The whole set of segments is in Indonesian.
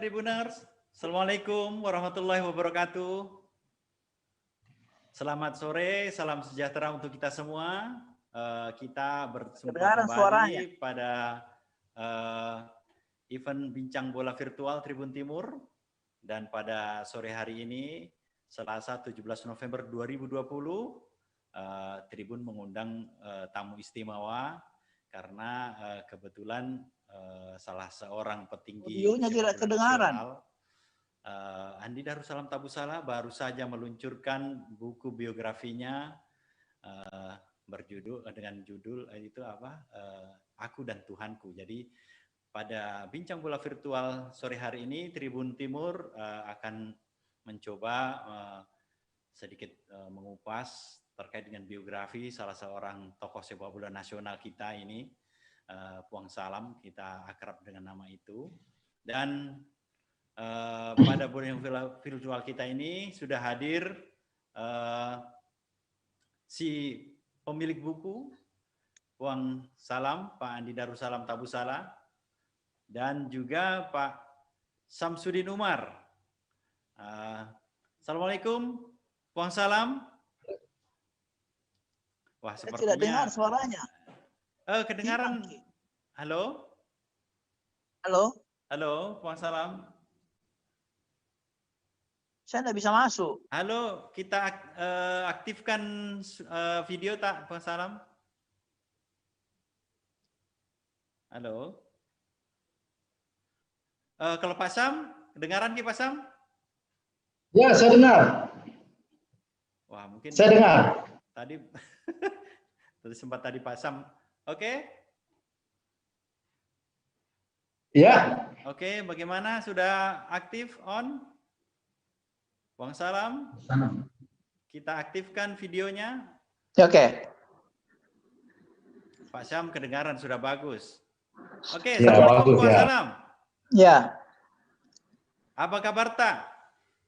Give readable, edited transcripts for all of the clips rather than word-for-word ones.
Tribuners. Assalamualaikum warahmatullahi wabarakatuh. Selamat sore, salam sejahtera untuk kita semua. Kita berjumpa kembali pada event Bincang Bola Virtual Tribun Timur. Dan pada sore hari ini, Selasa 17 November 2020, Tribun mengundang tamu istimewa karena kebetulan salah seorang petinggi tidak kedengaran. Andi Darussalam Tabussalam baru saja meluncurkan buku biografinya berjudul dengan judul itu apa? Aku dan Tuhanku. Jadi pada Bincang Bola Virtual sore hari ini Tribun Timur akan mencoba sedikit mengupas terkait dengan biografi salah seorang tokoh sepak bola nasional kita ini, Puang Salam, kita akrab dengan nama itu. Dan pada bola virtual kita ini sudah hadir si pemilik buku, Puang Salam, Pak Andi Darussalam Tabussalam, dan juga Pak Samsudin Umar. Assalamualaikum, Puang Salam. Wah, sepertinya tidak dengar suaranya. Kedengaran. Halo? Halo? Halo, Puang Salam. Saya tidak bisa masuk. Halo, kita aktifkan video tak, Puang Salam? Halo? Kalau Pak Sam, kedengaran Pak Sam? Ya, saya dengar. Wah, mungkin saya dengar. Tadi sempat tadi Pak Sam. Oke? Ya. Oke, bagaimana? Sudah aktif on? Puang Salam. Kita aktifkan videonya. Oke. Pak Sam kedengaran sudah bagus. Oke, ya, Assalamualaikum Puang Salam. Ya. Apa kabar tak?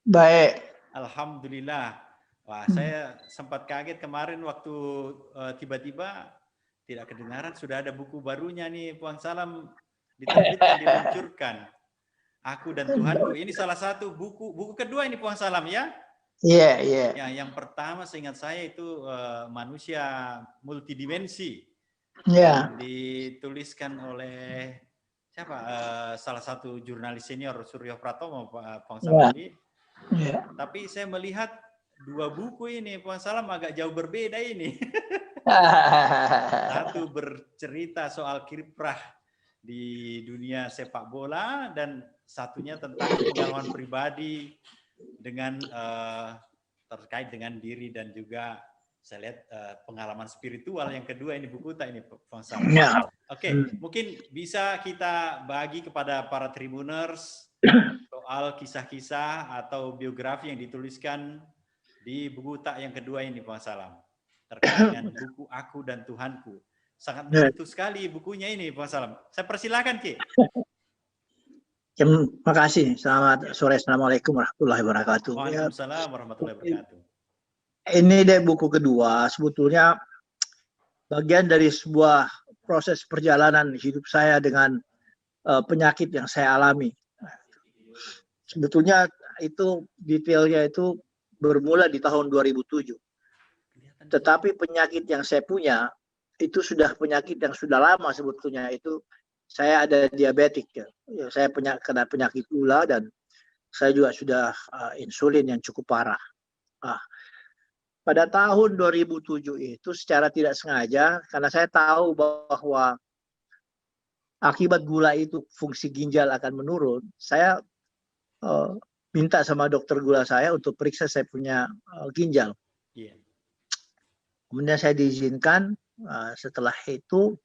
Baik. Alhamdulillah. Wah, saya sempat kaget kemarin waktu tiba-tiba tidak kedengaran, sudah ada buku barunya nih, Puang Salam diterbitkan, diluncurkan. Aku dan Tuhanku. Ini salah satu buku kedua ini, Puang Salam ya? Iya, iya. Yang pertama seingat saya itu manusia multidimensi. Iya. Dituliskan oleh siapa? Salah satu jurnalis senior, Suryo Pratomo, Puang Salam ini. Iya. Tapi saya melihat dua buku ini, Puang Salam agak jauh berbeda ini. Satu bercerita soal kiprah di dunia sepak bola dan satunya tentang pengalaman pribadi dengan terkait dengan diri dan juga saya lihat pengalaman spiritual yang kedua ini buku tak ini, Puang Salam. Ya. Oke, mungkin bisa kita bagi kepada para tribuners soal kisah-kisah atau biografi yang dituliskan di buku tak yang kedua ini, Puang Salam, terkait dengan buku Aku dan Tuhanku. Sangat menyentuh sekali bukunya ini, Puang Salam. Saya persilakan, Ki. Terima kasih. Selamat sore. Assalamualaikum warahmatullahi wabarakatuh. Waalaikumsalam warahmatullahi wabarakatuh. Ini deh buku kedua. Sebetulnya bagian dari sebuah proses perjalanan hidup saya dengan penyakit yang saya alami. Sebetulnya itu detailnya itu bermula di tahun 2007. Tetapi penyakit yang saya punya itu sudah penyakit yang sudah lama sebetulnya. Itu saya ada diabetik ya. Saya kena penyakit gula dan saya juga sudah insulin yang cukup parah. Pada tahun 2007 itu secara tidak sengaja karena saya tahu bahwa akibat gula itu fungsi ginjal akan menurun, saya minta sama dokter gula saya untuk periksa saya punya ginjal. Yeah. Kemudian saya diizinkan, setelah itu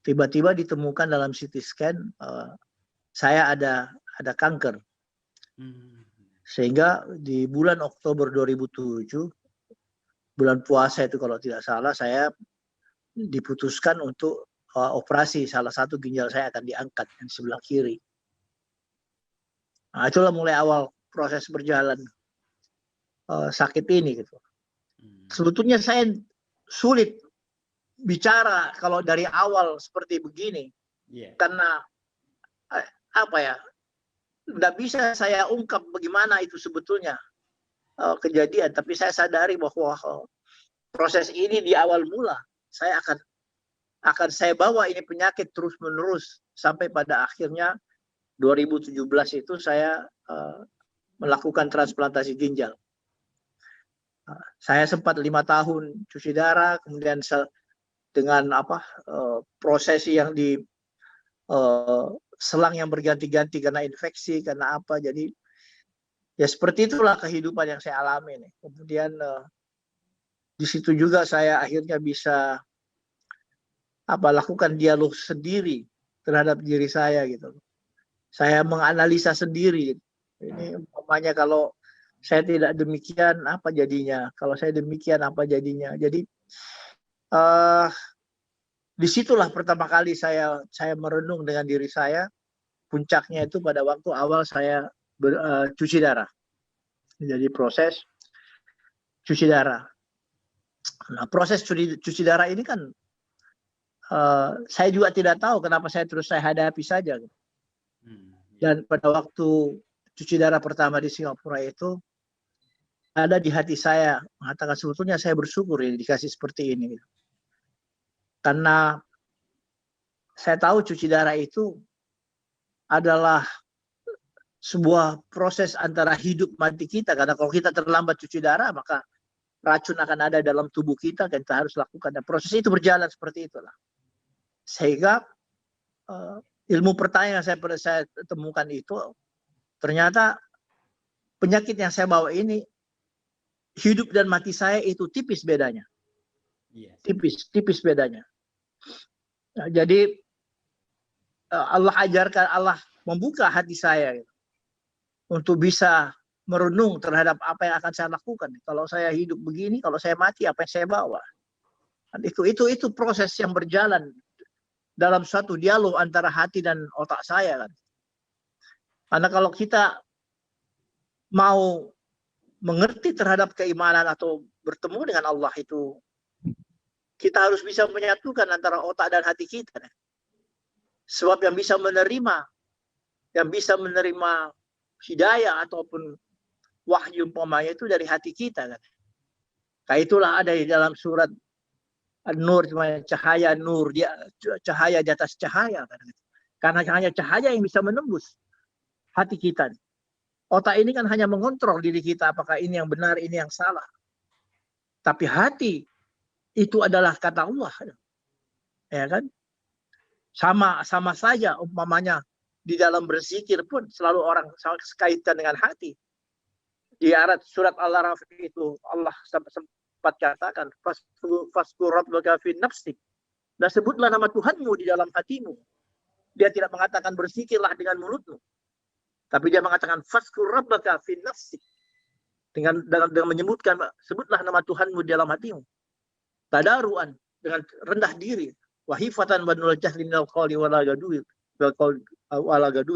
tiba-tiba ditemukan dalam CT scan saya ada kanker. Sehingga di bulan Oktober 2007, bulan puasa itu kalau tidak salah, saya diputuskan untuk operasi salah satu ginjal saya akan diangkat yang sebelah kiri. Nah, itulah mulai awal proses berjalan sakit ini gitu. Sebetulnya saya sulit bicara kalau dari awal seperti begini, karena apa ya? tidak bisa saya ungkap bagaimana itu sebetulnya kejadian, tapi saya sadari bahwa proses ini di awal mula saya akan saya bawa ini penyakit terus menerus sampai pada akhirnya 2017 itu saya melakukan transplantasi ginjal. Saya sempat 5 tahun cuci darah, kemudian dengan prosesi yang di selang yang berganti-ganti karena infeksi, karena apa. Jadi ya seperti itulah kehidupan yang saya alami nih. Kemudian di situ juga saya akhirnya bisa lakukan dialog sendiri terhadap diri saya gitu. Saya menganalisa sendiri. Ini umpamanya kalau saya tidak demikian apa jadinya? Kalau saya demikian apa jadinya? Jadi disitulah pertama kali saya merenung dengan diri saya. Puncaknya itu pada waktu awal saya cuci darah. Jadi proses cuci darah. Nah, proses cuci darah ini kan saya juga tidak tahu kenapa saya hadapi saja. Dan pada waktu cuci darah pertama di Singapura itu ada di hati saya mengatakan sebetulnya saya bersyukur ya dikasih seperti ini. Karena saya tahu cuci darah itu adalah sebuah proses antara hidup mati kita. Karena kalau kita terlambat cuci darah, maka racun akan ada dalam tubuh kita, dan kita harus lakukan. Dan proses itu berjalan seperti itulah. Sehingga ilmu pertanyaan yang saya temukan itu, ternyata penyakit yang saya bawa ini, hidup dan mati saya itu tipis bedanya. Tipis bedanya. Nah, jadi Allah ajarkan, Allah membuka hati saya untuk bisa merenung terhadap apa yang akan saya lakukan. Kalau saya hidup begini, kalau saya mati, apa yang saya bawa? Dan itu proses yang berjalan dalam suatu dialog antara hati dan otak saya kan. Karena kalau kita mau mengerti terhadap keimanan atau bertemu dengan Allah itu, kita harus bisa menyatukan antara otak dan hati kita. Sebab yang bisa menerima hidayah ataupun wahyu umpamanya itu dari hati kita kan. Nah, itulah ada di dalam surat An-Nur, cahaya nur, dia cahaya di atas cahaya kan. Karena hanya cahaya yang bisa menembus hati kita. Otak ini kan hanya mengontrol diri kita apakah ini yang benar, ini yang salah. Tapi hati itu adalah kata Allah. Ya kan? Sama saja umpamanya di dalam berzikir pun selalu orang kaitkan dengan hati. Di surat Al-Araf itu Allah sempat katakan faskur rabbaka fi nafsik. Dan sebutlah nama Tuhanmu di dalam hatimu. Dia tidak mengatakan berzikirlah dengan mulutmu. Tapi dia mengatakan faskur rabbaka fi nafsik. Dengan menyebutkan sebutlah nama Tuhanmu di dalam hatimu. Tadaruan, dengan rendah diri. Wahifatan banul jahli minal qawli wala gaduwi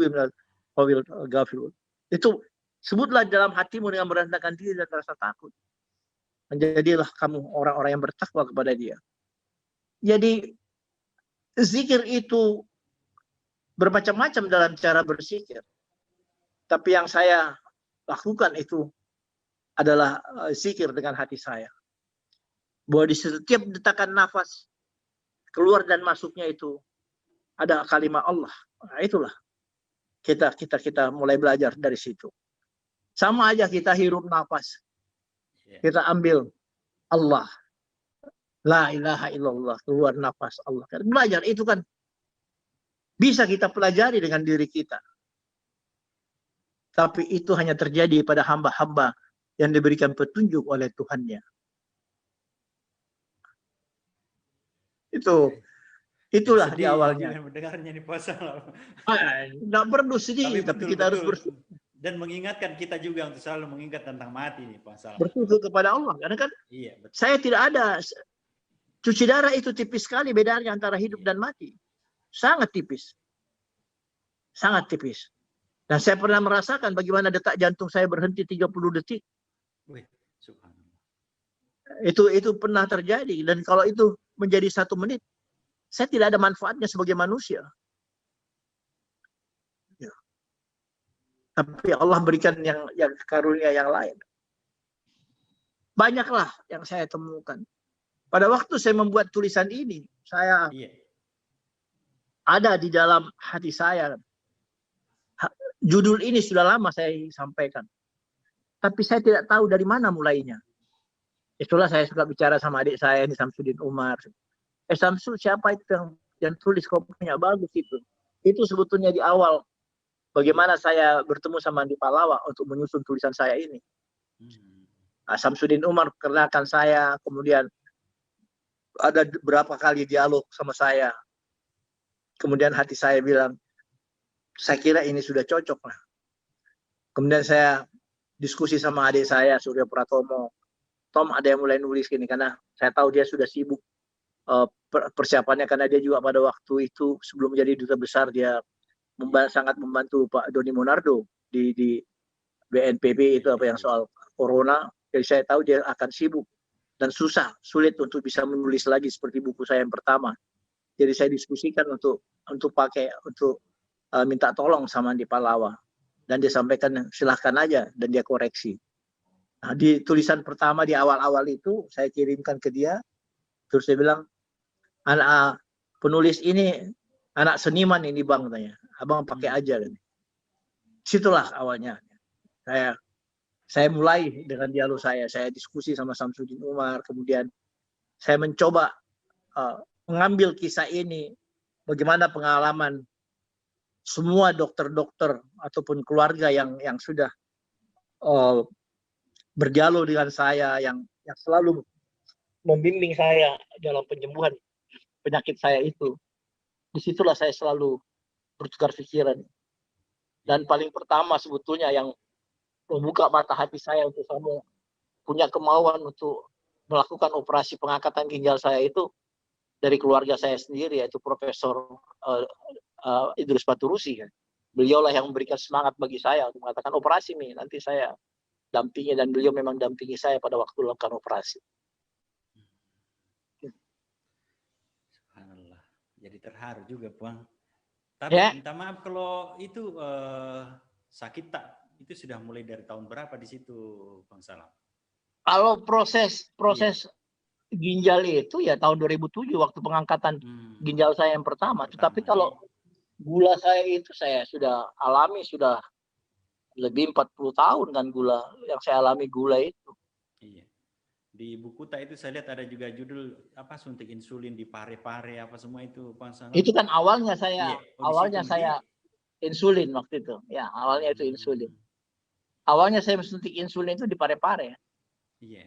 minal qawil ghafil. Itu sebutlah dalam hatimu dengan merendahkan diri dan rasa takut. Menjadilah kamu orang-orang yang bertakwa kepada Dia. Jadi zikir itu bermacam-macam dalam cara berzikir. Tapi yang saya lakukan itu adalah zikir dengan hati saya. Bahwa di setiap detakan nafas keluar dan masuknya itu ada kalimat Allah. Nah, itulah kita mulai belajar dari situ. Sama aja kita hirup nafas. Kita ambil Allah. La ilaha illallah, keluar nafas Allah. Belajar itu kan bisa kita pelajari dengan diri kita. Tapi itu hanya terjadi pada hamba-hamba yang diberikan petunjuk oleh Tuhannya. Itulah di awalnya. Mendengarnya di puasa. Tidak perlu sedih, tapi kita harus bersyukur. Dan mengingatkan kita juga untuk selalu mengingat tentang mati nih puasa. Bersyukur kepada Allah. Karena kan saya tidak ada, cuci darah itu tipis sekali bedanya antara hidup dan mati. Sangat tipis. Sangat tipis. Dan saya pernah merasakan bagaimana detak jantung saya berhenti 30 detik. Wih, subhanallah. Itu pernah terjadi. Dan kalau itu menjadi 1 menit, saya tidak ada manfaatnya sebagai manusia. tapi Allah berikan yang karunia yang lain. Banyaklah yang saya temukan. Pada waktu saya membuat tulisan ini, saya ada di dalam hati saya. Judul ini sudah lama saya sampaikan. Tapi saya tidak tahu dari mana mulainya. Itulah saya suka bicara sama adik saya, ini Samsudin Umar. Samsul, siapa itu yang tulis kopinya bagus itu? Itu sebetulnya di awal bagaimana saya bertemu sama Andi Palawa untuk menyusun tulisan saya ini. Samsudin Umar kenalkan saya, kemudian ada berapa kali dialog sama saya. Kemudian hati saya bilang, saya kira ini sudah cocok lah. Kemudian saya diskusi sama adik saya, Surya Pratomo. Tom, ada yang mulai nulis gini, karena saya tahu dia sudah sibuk persiapannya, karena dia juga pada waktu itu sebelum menjadi duta besar, dia sangat membantu Pak Doni Monardo di BNPB itu apa yang soal corona. Jadi saya tahu dia akan sibuk dan sulit untuk bisa menulis lagi seperti buku saya yang pertama. Jadi saya diskusikan untuk minta tolong sama Andi Palawa, dan dia sampaikan silahkan aja, dan dia koreksi. Nah, di tulisan pertama di awal-awal itu saya kirimkan ke dia, terus saya bilang, anak penulis ini anak seniman ini bang, tanya, abang pakai aja. Situlah awalnya saya mulai dengan dialog saya diskusi sama Samsudin Umar, kemudian saya mencoba mengambil kisah ini, bagaimana pengalaman semua dokter-dokter ataupun keluarga yang sudah berdialog dengan saya, yang selalu membimbing saya dalam penyembuhan penyakit saya itu. Disitulah saya selalu bertukar pikiran. Dan paling pertama sebetulnya yang membuka mata hati saya untuk saya punya kemauan untuk melakukan operasi pengangkatan ginjal saya itu dari keluarga saya sendiri, yaitu Profesor Idrus Paturusi. Beliaulah yang memberikan semangat bagi saya untuk mengatakan operasi nih, nanti saya dampingi, dan beliau memang dampingi saya pada waktu melakukan operasi. Subhanallah. Jadi terharu juga, Bang. Tapi minta maaf kalau itu sakit tak, itu sudah mulai dari tahun berapa di situ, Bang Salam? Kalau proses ginjal itu ya tahun 2007 waktu pengangkatan ginjal saya yang pertama. Tetapi kalau gula saya itu saya sudah alami sudah lebih 40 tahun kan, gula yang saya alami gula itu. Iya. Di buku tak itu saya lihat ada juga judul apa, suntik insulin di pare-pare apa semua itu, Bang Salam. Itu kan awalnya saya saya insulin waktu itu. Ya, awalnya itu insulin. Awalnya saya suntik insulin itu di pare-pare. Iya.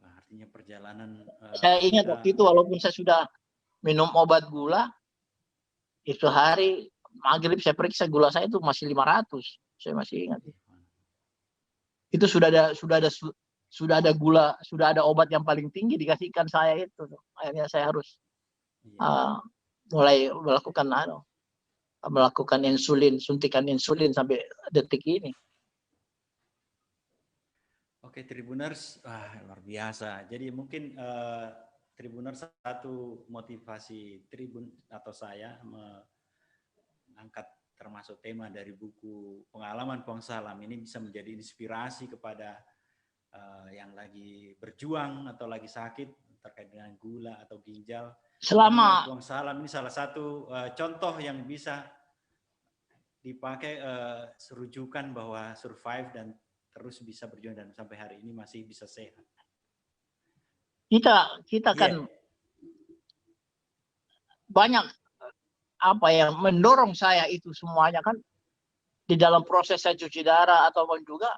Wah, artinya perjalanan saya ingat waktu itu walaupun saya sudah minum obat gula, itu hari maghrib saya periksa gula saya itu masih 500. Saya masih ingat. Itu sudah ada gula, sudah ada obat yang paling tinggi dikasihkan saya itu. Akhirnya saya harus mulai melakukan insulin, suntikan insulin sampai detik ini. Oke, Tribuners, luar biasa. Jadi mungkin Tribuners, satu motivasi Tribun atau saya mengangkat termasuk tema dari buku pengalaman Bang Salam ini bisa menjadi inspirasi kepada yang lagi berjuang atau lagi sakit terkait dengan gula atau ginjal. Selama Bang Salam ini salah satu contoh yang bisa dipakai serujukan bahwa survive dan terus bisa berjuang dan sampai hari ini masih bisa sehat. Kita kan banyak apa yang mendorong saya itu semuanya kan di dalam proses saya cuci darah ataupun juga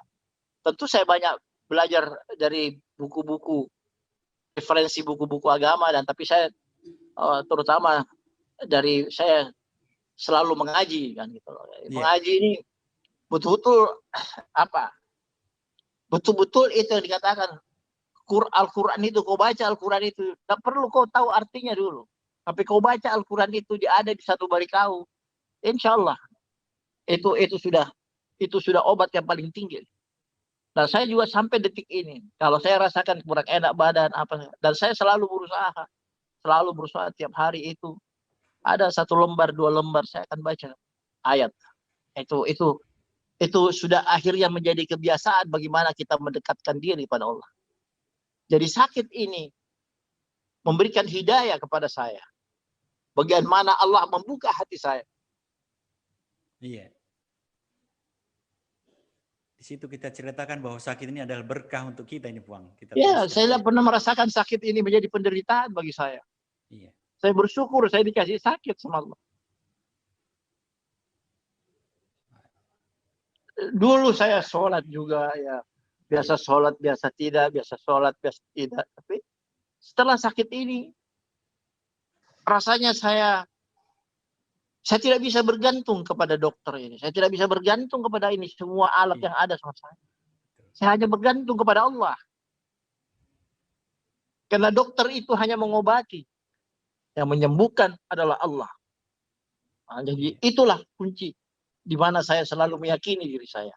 tentu saya banyak belajar dari buku-buku, referensi buku-buku agama, dan tapi saya terutama dari saya selalu mengaji kan gitu loh. Mengaji ini betul-betul betul-betul itu yang dikatakan Al-Quran itu, kau baca Al-Quran itu, tak perlu kau tahu artinya dulu, tapi kau baca Al-Quran itu, dia ada di satu bari kau, insya Allah itu sudah obat yang paling tinggi. Dan saya juga sampai detik ini, kalau saya rasakan kurang enak badan dan saya selalu berusaha tiap hari itu ada 1 lembar 2 lembar saya akan baca ayat Itu sudah akhirnya menjadi kebiasaan bagaimana kita mendekatkan diri pada Allah. Jadi sakit ini memberikan hidayah kepada saya. Bagaimana Allah membuka hati saya. Iya. Di situ kita ceritakan bahwa sakit ini adalah berkah untuk kita ini, Puang. Ya, saya pernah merasakan sakit ini menjadi penderitaan bagi saya. Iya. Saya bersyukur saya dikasih sakit sama Allah. Dulu saya sholat juga ya. Biasa sholat, biasa tidak, biasa sholat, biasa tidak. Tapi setelah sakit ini, rasanya saya tidak bisa bergantung kepada dokter ini. Saya tidak bisa bergantung kepada ini semua alat yang ada sama saya. Saya hanya bergantung kepada Allah. Karena dokter itu hanya mengobati. Yang menyembuhkan adalah Allah. Nah, jadi itulah kunci di mana saya selalu meyakini diri saya.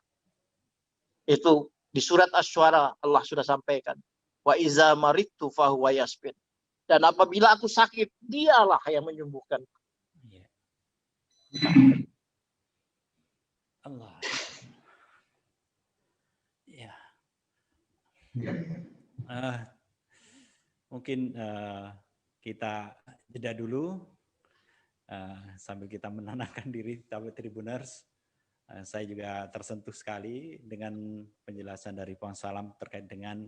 Itu di surat Asy-Syu'ara Allah sudah sampaikan. Wa iza maridtu fahuwa yasfin. Dan apabila aku sakit, dialah yang menyembuhkan. Allah. Ya. Mungkin kita jeda dulu sambil kita menenangkan diri, sahabat Tribuners. Saya juga tersentuh sekali dengan penjelasan dari Puang Salam terkait dengan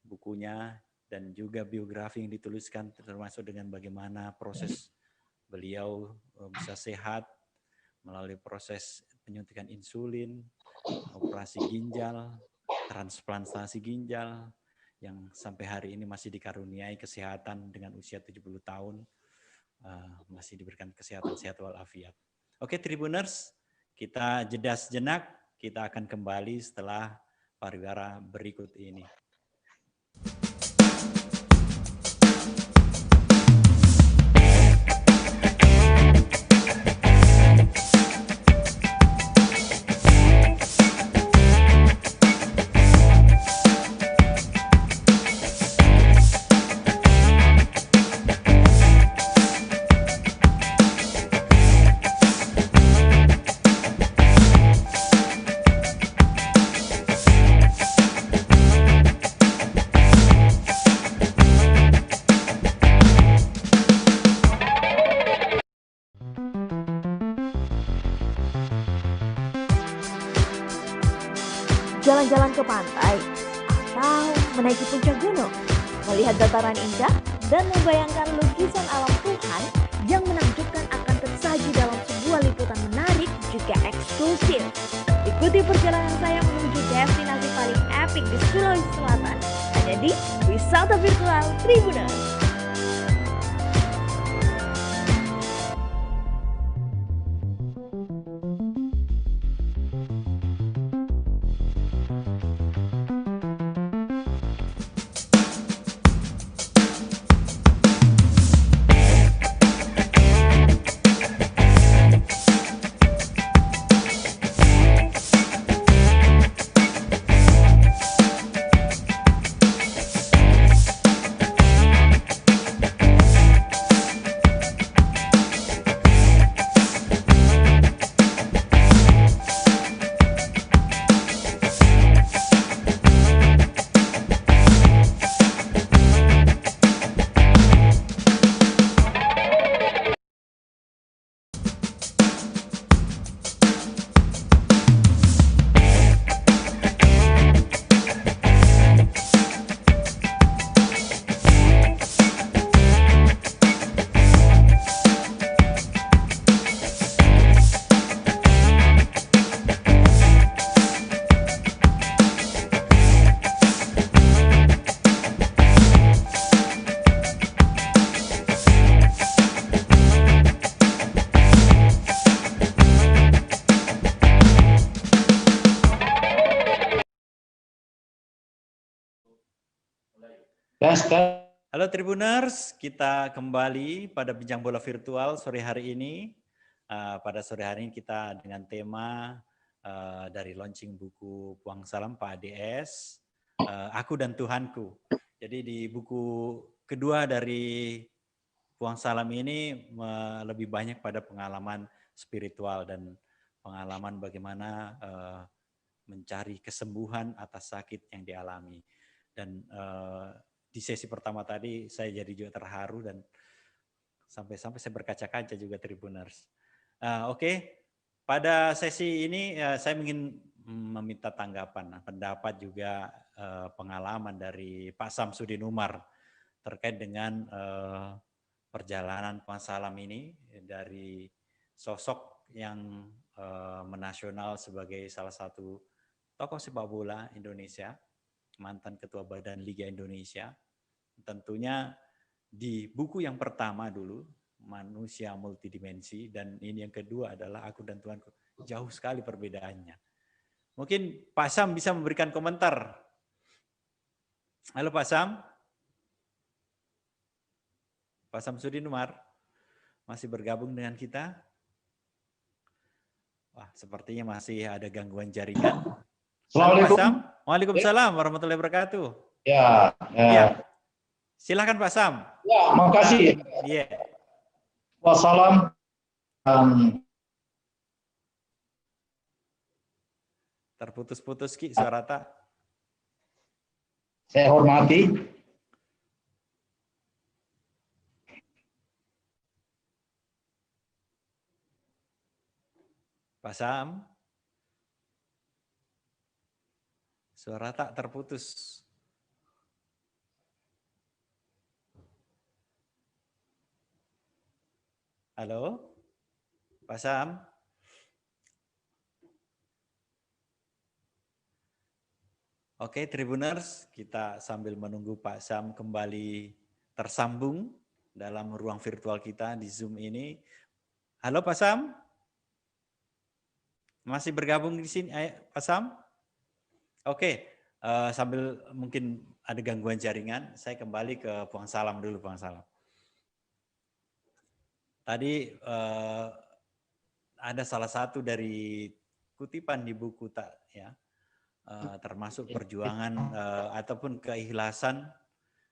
bukunya dan juga biografi yang dituliskan, termasuk dengan bagaimana proses beliau bisa sehat melalui proses penyuntikan insulin, operasi ginjal, transplantasi ginjal, yang sampai hari ini masih dikaruniai kesehatan dengan usia 70 tahun, masih diberikan kesehatan sehat walafiat. Oke Tribuners, kita jeda sejenak, kita akan kembali setelah pariwara berikut ini. Jalan-jalan ke pantai, atau menaiki puncak gunung, melihat dataran indah, dan membayangkan lukisan alam Tuhan yang menakjubkan akan tersaji dalam sebuah liputan menarik juga eksklusif. Ikuti perjalanan saya menuju destinasi paling epik di Sulawesi Selatan, hanya di Wisata Virtual Tribuners. Halo Tribuners, kita kembali pada bincang bola virtual sore hari ini. Pada sore hari ini kita dengan tema dari launching buku Puang Salam Pak ADS, Aku dan Tuhanku. Jadi di buku kedua dari Puang Salam ini lebih banyak pada pengalaman spiritual dan pengalaman bagaimana mencari kesembuhan atas sakit yang dialami. Dan di sesi pertama tadi saya jadi juga terharu dan sampai-sampai saya berkaca-kaca juga Tribuners. Oke. Pada sesi ini saya ingin meminta tanggapan, pendapat juga pengalaman dari Pak Samsudin Umar terkait dengan perjalanan Puan Salam ini dari sosok yang menasional sebagai salah satu tokoh sepak bola Indonesia, mantan Ketua Badan Liga Indonesia. Tentunya di buku yang pertama dulu, Manusia Multidimensi, dan ini yang kedua adalah Aku dan Tuhanku. Jauh sekali perbedaannya. Mungkin Pak Sam bisa memberikan komentar. Halo Pak Sam. Pak Samsudin Umar masih bergabung dengan kita? Wah, sepertinya masih ada gangguan jaringan. Assalamualaikum. Pak Sam. Waalaikumsalam warahmatullahi wabarakatuh. Ya. Ya. Silakan Pak Sam. Ya, makasih. Iya. Wassalam. Terputus-putus Ki suara tak. Saya hormati. Pak Sam. Suara tak terputus. Halo? Pak Sam? Oke, Tribuners, kita sambil menunggu Pak Sam kembali tersambung dalam ruang virtual kita di Zoom ini. Halo Pak Sam? Masih bergabung di sini, Pak Sam? Oke, sambil mungkin ada gangguan jaringan, saya kembali ke Puan Salam dulu, Puan Salam. Tadi ada salah satu dari kutipan di buku tak ya, termasuk perjuangan ataupun keikhlasan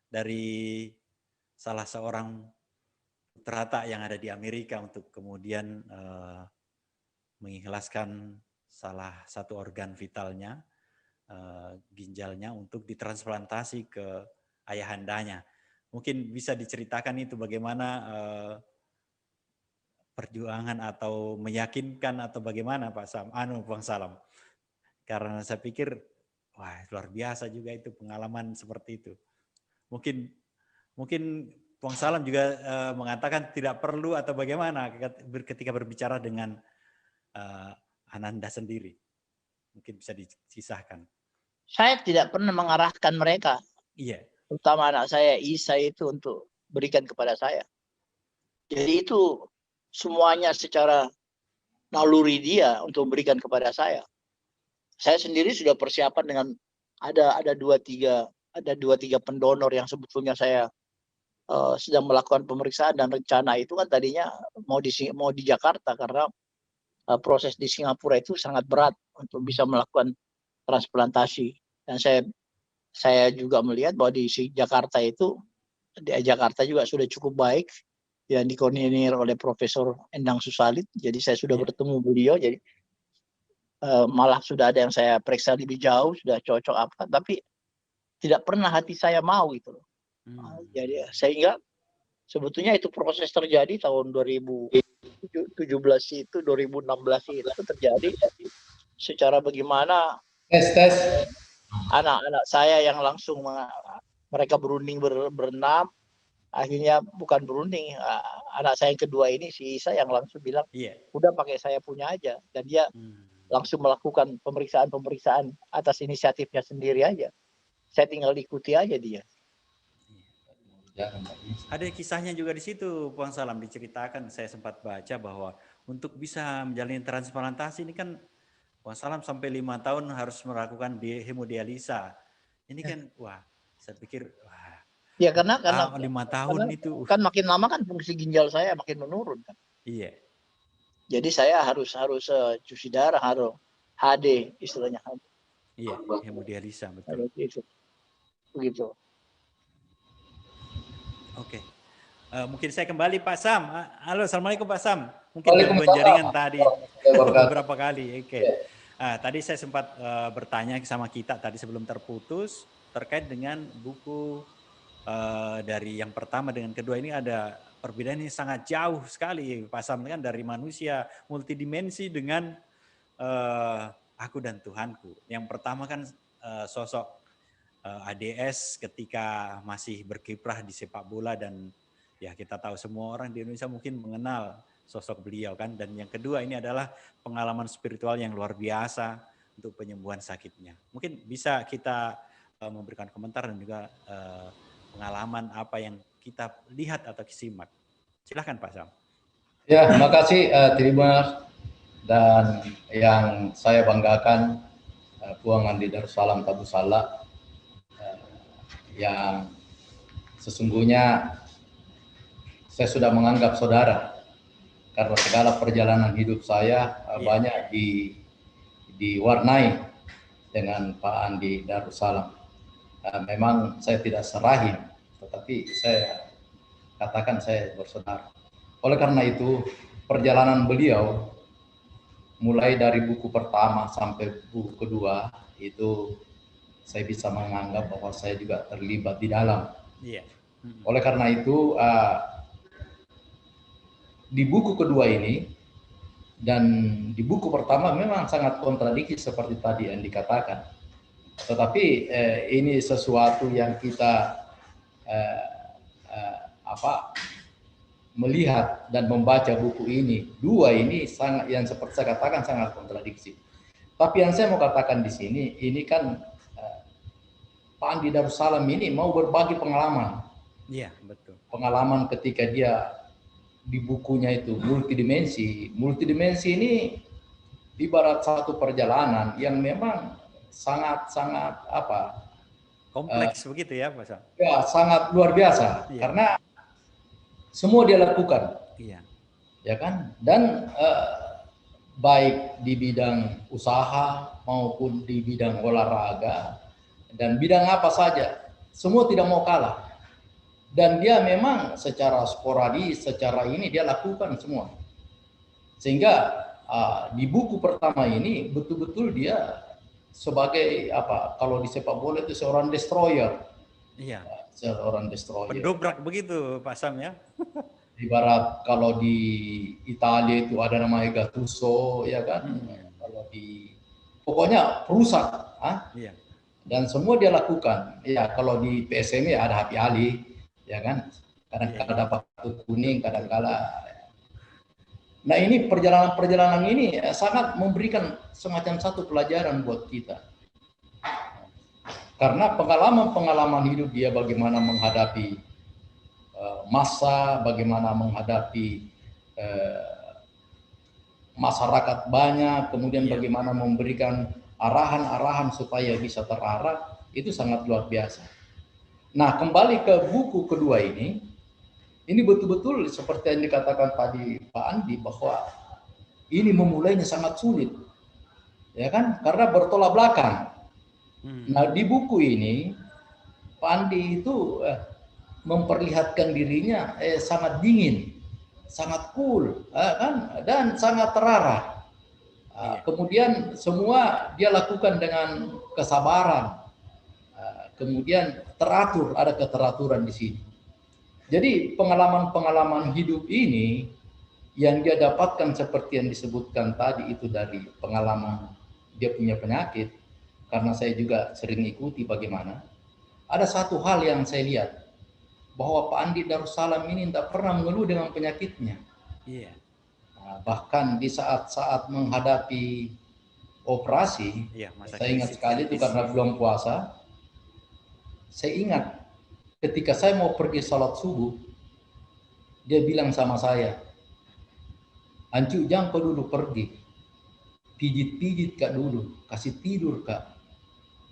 dari salah seorang putra tak yang ada di Amerika untuk kemudian mengikhlaskan salah satu organ vitalnya, ginjalnya untuk ditransplantasi ke ayahandanya. Mungkin bisa diceritakan itu bagaimana perjuangan atau meyakinkan atau bagaimana Pak Sam, Puan Salam. Karena saya pikir wah luar biasa juga itu pengalaman seperti itu. Mungkin Puan Salam juga mengatakan tidak perlu atau bagaimana ketika berbicara dengan Ananda sendiri. Mungkin bisa disisahkan. Saya tidak pernah mengarahkan mereka. Iya. Terutama anak saya Isa itu untuk berikan kepada saya. Jadi itu semuanya secara naluri dia untuk berikan kepada saya. Saya sendiri sudah persiapan dengan ada dua tiga pendonor yang sebetulnya saya sedang melakukan pemeriksaan, dan rencana itu kan tadinya mau di Jakarta karena proses di Singapura itu sangat berat untuk bisa melakukan transplantasi. Dan saya juga melihat bahwa di Jakarta juga sudah cukup baik yang dikoordinir oleh Profesor Endang Susalit. Jadi saya sudah bertemu beliau, jadi malah sudah ada yang saya periksa lebih jauh, sudah cocok apa, tapi tidak pernah hati saya mau itu loh. Jadi sehingga sebetulnya itu proses terjadi tahun 2017 itu, 2016 itu terjadi secara bagaimana Tes. anak-anak saya yang langsung mereka berunding berenam. Akhirnya bukan berunding, anak saya yang kedua ini si Isa yang langsung bilang, udah pakai saya punya aja, dan dia langsung melakukan pemeriksaan atas inisiatifnya sendiri aja. Saya tinggal ikuti aja dia. Ada kisahnya juga di situ, Puan Salam, diceritakan, saya sempat baca bahwa untuk bisa menjalani transplantasi ini kan Puan Salam sampai 5 tahun harus melakukan hemodialisa. Ini kan, wah, saya pikir, wah. Ya karena 5 tahun itu kan makin lama kan fungsi ginjal saya makin menurun kan. Iya. Jadi saya harus cuci darah, harus HD istilahnya. Iya, hemodialisa betul. Begitu. Oke. Mungkin saya kembali Pak Sam. Halo, assalamualaikum Pak Sam. Mungkin gangguan jaringan tadi. Beberapa kali, oke. Tadi saya sempat bertanya sama kita tadi sebelum terputus terkait dengan buku dari yang pertama dengan kedua ini ada perbedaan yang sangat jauh sekali Pak Sam, kan, dari manusia multidimensi dengan Aku dan Tuhanku. Yang pertama kan sosok ADS ketika masih berkiprah di sepak bola, dan ya kita tahu semua orang di Indonesia mungkin mengenal sosok beliau kan. Dan yang kedua ini adalah pengalaman spiritual yang luar biasa untuk penyembuhan sakitnya. Mungkin bisa kita memberikan komentar dan juga pengalaman apa yang kita lihat atau simak. Silahkan Pak Sam. Ya, terima kasih Tribuners. Dan yang saya banggakan Puang Andi Darussalam Tabu Salak, yang sesungguhnya saya sudah menganggap saudara karena segala perjalanan hidup saya banyak diwarnai dengan Pak Andi Darussalam. Memang saya tidak serahim, tetapi saya katakan saya bersaudara. Oleh karena itu perjalanan beliau mulai dari buku pertama sampai buku kedua itu saya bisa menganggap bahwa saya juga terlibat di dalam. Oleh karena itu di buku kedua ini dan di buku pertama memang sangat kontradiksi seperti tadi yang dikatakan. Tetapi ini sesuatu yang kita melihat dan membaca buku ini, dua ini sangat, yang seperti saya katakan sangat kontradiksi. Tapi yang saya mau katakan di sini, ini kan Pak Andi Darussalam ini mau berbagi pengalaman. Iya, betul. Pengalaman ketika dia di bukunya itu multidimensi. Multidimensi ini ibarat satu perjalanan yang memang sangat kompleks begitu ya, Pak Sam? Ya, sangat luar biasa. Iya. Karena semua dia lakukan, ya kan? Dan baik di bidang usaha maupun di bidang olahraga dan bidang apa saja, semua tidak mau kalah. Dan dia memang secara sporadis, secara ini dia lakukan semua. Sehingga di buku pertama ini betul-betul dia sebagai kalau di sepak bola itu seorang destroyer. Iya. Seorang destroyer. Pendobrak begitu Pak Sam ya. Ibarat kalau di Italia itu ada namanya Gattuso, ya kan? Kalau pokoknya perusak, Iya. Dan semua dia lakukan. Ya, kalau di PSM ya ada Happy Ali, ya kan? Kadang-kadang dapat kartu kuning, kadang-kala. Nah, ini perjalanan ini sangat memberikan semacam satu pelajaran buat kita. Karena pengalaman hidup dia bagaimana menghadapi masa, bagaimana menghadapi masyarakat banyak, kemudian bagaimana memberikan arahan-arahan supaya bisa terarah, itu sangat luar biasa. Nah, kembali ke buku kedua ini betul-betul seperti yang dikatakan tadi Pak Andi, bahwa ini memulainya sangat sulit, ya kan? Karena bertolak belakang. Nah, di buku ini Pak Andi itu memperlihatkan dirinya sangat dingin, sangat cool, kan? Dan sangat terarah. Kemudian semua dia lakukan dengan kesabaran. Kemudian teratur, ada keteraturan di sini. Jadi pengalaman-pengalaman hidup ini yang dia dapatkan seperti yang disebutkan tadi itu dari pengalaman dia punya penyakit. Karena saya juga sering ikuti bagaimana. Ada satu hal yang saya lihat, bahwa Pak Andi Darussalam ini tidak pernah mengeluh dengan penyakitnya. Iya. Nah, bahkan di saat-saat menghadapi operasi, saya ingat sekali itu karena belum puasa, saya ingat ketika saya mau pergi sholat subuh, dia bilang sama saya, "Ancu, jangan kau dulu pergi, pijit-pijit Kak dulu, kasih tidur Kak."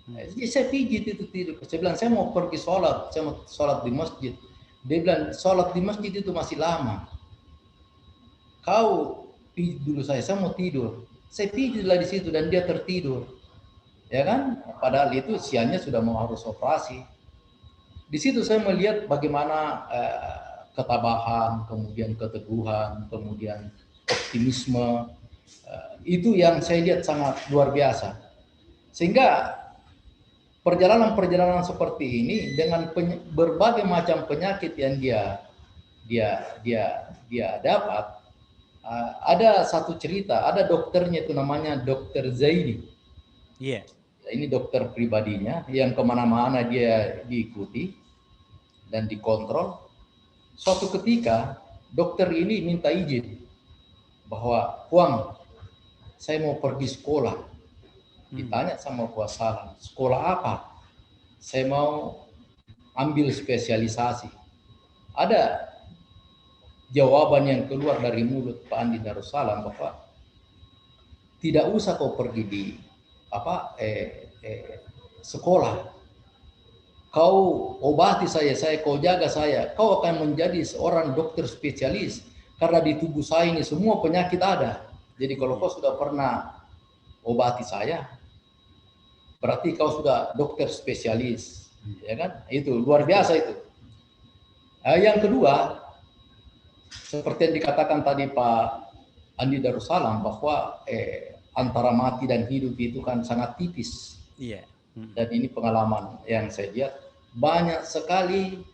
Jadi saya pijit itu tidur. Saya bilang, saya mau pergi sholat, saya mau sholat di masjid. Dia bilang, sholat di masjid itu masih lama. Kau pijit dulu saya mau tidur. Saya pijitlah di situ dan dia tertidur. Ya kan? Padahal itu siangnya sudah mau harus operasi. Di situ saya melihat bagaimana ketabahan, kemudian keteguhan, kemudian optimisme. Itu yang saya lihat sangat luar biasa. Sehingga perjalanan-perjalanan seperti ini dengan berbagai macam penyakit yang dia dapat, ada satu cerita, ada dokternya itu namanya Dokter Zaidi. Iya. Ini dokter pribadinya yang kemana-mana dia diikuti dan dikontrol. Suatu ketika dokter ini minta izin bahwa, Huang, saya mau pergi sekolah. Ditanya sama Kuasalam, sekolah apa? Saya mau ambil spesialisasi. Ada jawaban yang keluar dari mulut Pak Andi Darussalam bahwa tidak usah kau pergi di sekolah. Kau obati saya, kau jaga saya. Kau akan menjadi seorang dokter spesialis karena di tubuh saya ini semua penyakit ada. Jadi kalau kau sudah pernah obati saya, berarti kau sudah dokter spesialis, ya kan? Itu luar biasa itu. Yang kedua, seperti yang dikatakan tadi Pak Andi Darussalam bahwa antara mati dan hidup itu kan sangat tipis. Iya. Dan ini pengalaman yang saya lihat banyak sekali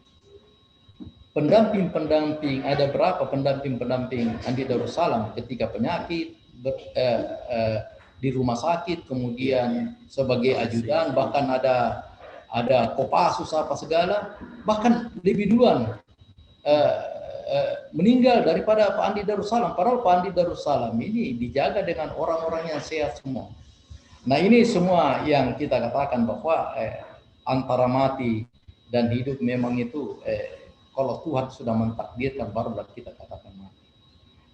pendamping-pendamping. Ada berapa pendamping-pendamping Andi Darussalam ketika penyakit di rumah sakit, kemudian sebagai ajudan, bahkan ada Kopassus apa segala, bahkan lebih duluan meninggal daripada Pak Andi Darussalam. Padahal Pak Andi Darussalam ini dijaga dengan orang-orang yang sehat semua. Nah ini semua yang kita katakan bahwa antara mati dan hidup memang itu kalau Tuhan sudah mentakdirkan barulah kita katakan mati.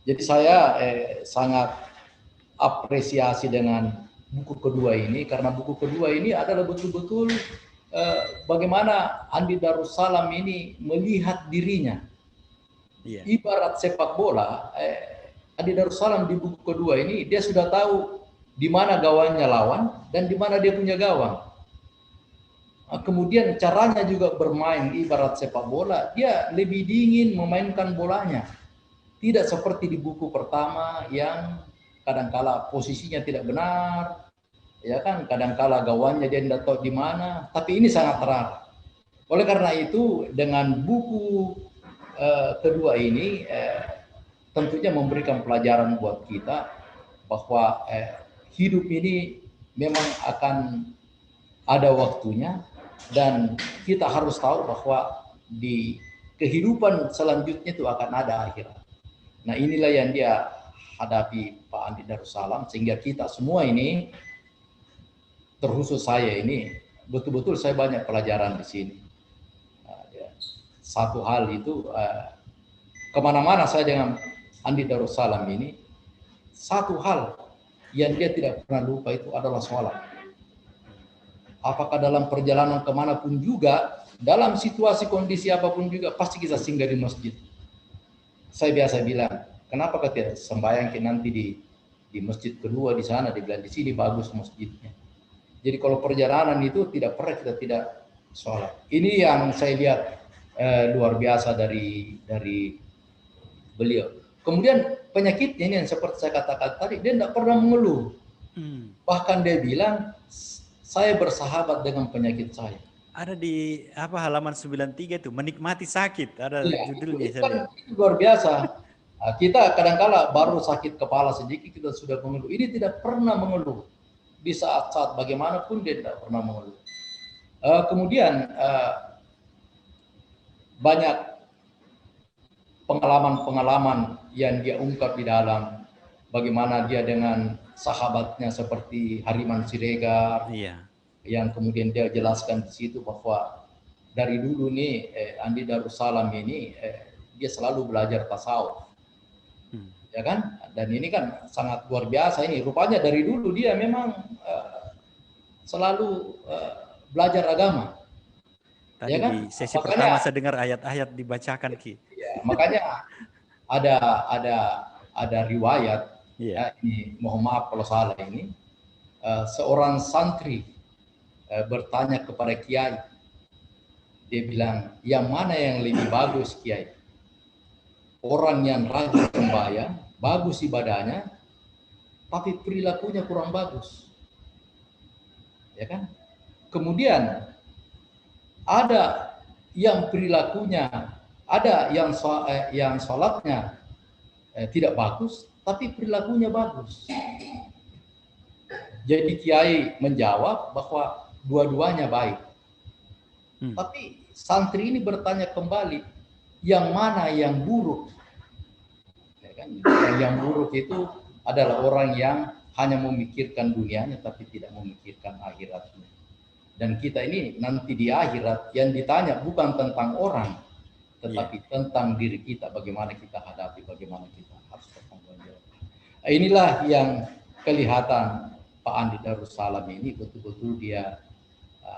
Jadi saya sangat apresiasi dengan buku kedua ini, karena buku kedua ini adalah betul-betul bagaimana Andi Darussalam ini melihat dirinya. Iya. Ibarat sepak bola, Andi Darussalam di buku kedua ini dia sudah tahu di mana gawangnya lawan dan di mana dia punya gawang. Kemudian caranya juga bermain ibarat sepak bola, dia lebih dingin memainkan bolanya. Tidak seperti di buku pertama yang kadangkala posisinya tidak benar, ya kan? Kadangkala gawangnya dia tidak tahu di mana. Tapi ini sangat terang. Oleh karena itu, dengan buku kedua ini tentunya memberikan pelajaran buat kita bahwa hidup ini memang akan ada waktunya dan kita harus tahu bahwa di kehidupan selanjutnya itu akan ada akhirat. Nah inilah yang dia hadapi Pak Andi Darussalam, sehingga kita semua ini, terkhusus saya ini, betul-betul saya banyak pelajaran di sini. Satu hal itu, kemana-mana saya dengan Andi Darussalam ini, satu hal yang dia tidak pernah lupa itu adalah sholat. Apakah dalam perjalanan kemanapun juga, dalam situasi kondisi apapun juga, pasti kita singgah di masjid. Saya biasa bilang, kenapa kita sembahyang nanti di masjid kedua di sana, dibilang di sini bagus masjidnya. Jadi kalau perjalanan itu tidak pernah kita tidak sholat. Ini yang saya lihat luar biasa dari beliau. Kemudian penyakitnya ini yang seperti saya katakan tadi, dia tidak pernah mengeluh. Bahkan dia bilang, saya bersahabat dengan penyakit saya. Ada di halaman 93 itu, menikmati sakit, ada judulnya. Kan luar biasa. Nah, kita kadangkala baru sakit kepala sedikit kita sudah mengeluh. Ini tidak pernah mengeluh. Di saat-saat bagaimanapun dia tidak pernah mengeluh. Kemudian banyak pengalaman-pengalaman yang dia ungkap di dalam bagaimana dia dengan sahabatnya seperti Hariman Siregar, yang kemudian dia jelaskan di situ bahwa dari dulu nih Andi Darussalam ini dia selalu belajar tasawuf, ya kan? Dan ini kan sangat luar biasa ini. Rupanya dari dulu dia memang selalu belajar agama. Tadi ya kan? Di sesi pertama saya dengar ayat-ayat dibacakan Ki. Ya, makanya ada riwayat, ya, ini mohon maaf kalau salah ini, seorang santri bertanya kepada Kiai, dia bilang, yang mana yang lebih bagus Kiai? Orang yang rajin sembahyang, bagus ibadahnya, tapi perilakunya kurang bagus. Ya kan? Kemudian ada yang perilakunya, ada yang sholatnya tidak bagus, tapi perilakunya bagus. Jadi kiai menjawab bahwa dua-duanya baik. Tapi santri ini bertanya kembali, yang mana yang buruk? Ya kan? Yang buruk itu adalah orang yang hanya memikirkan dunianya tapi tidak memikirkan akhiratnya. Dan kita ini nanti di akhirat yang ditanya bukan tentang orang, tetapi tentang diri kita, bagaimana kita hadapi, bagaimana kita harus bertanggung jawab. Inilah yang kelihatan Pak Andi Darussalam ini betul-betul dia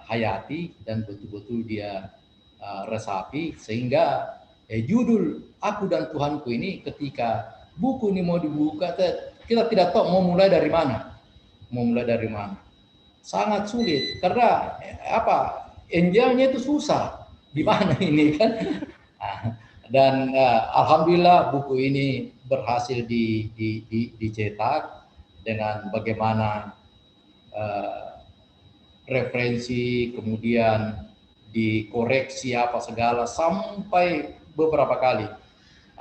hayati dan betul-betul dia resapi, sehingga judul Aku dan Tuhanku ini ketika buku ini mau dibuka, kita tidak tahu mau mulai dari mana. Sangat sulit karena Angelnya itu susah di mana ini kan. Dan alhamdulillah buku ini berhasil dicetak dengan bagaimana referensi, kemudian dikoreksi apa segala sampai beberapa kali.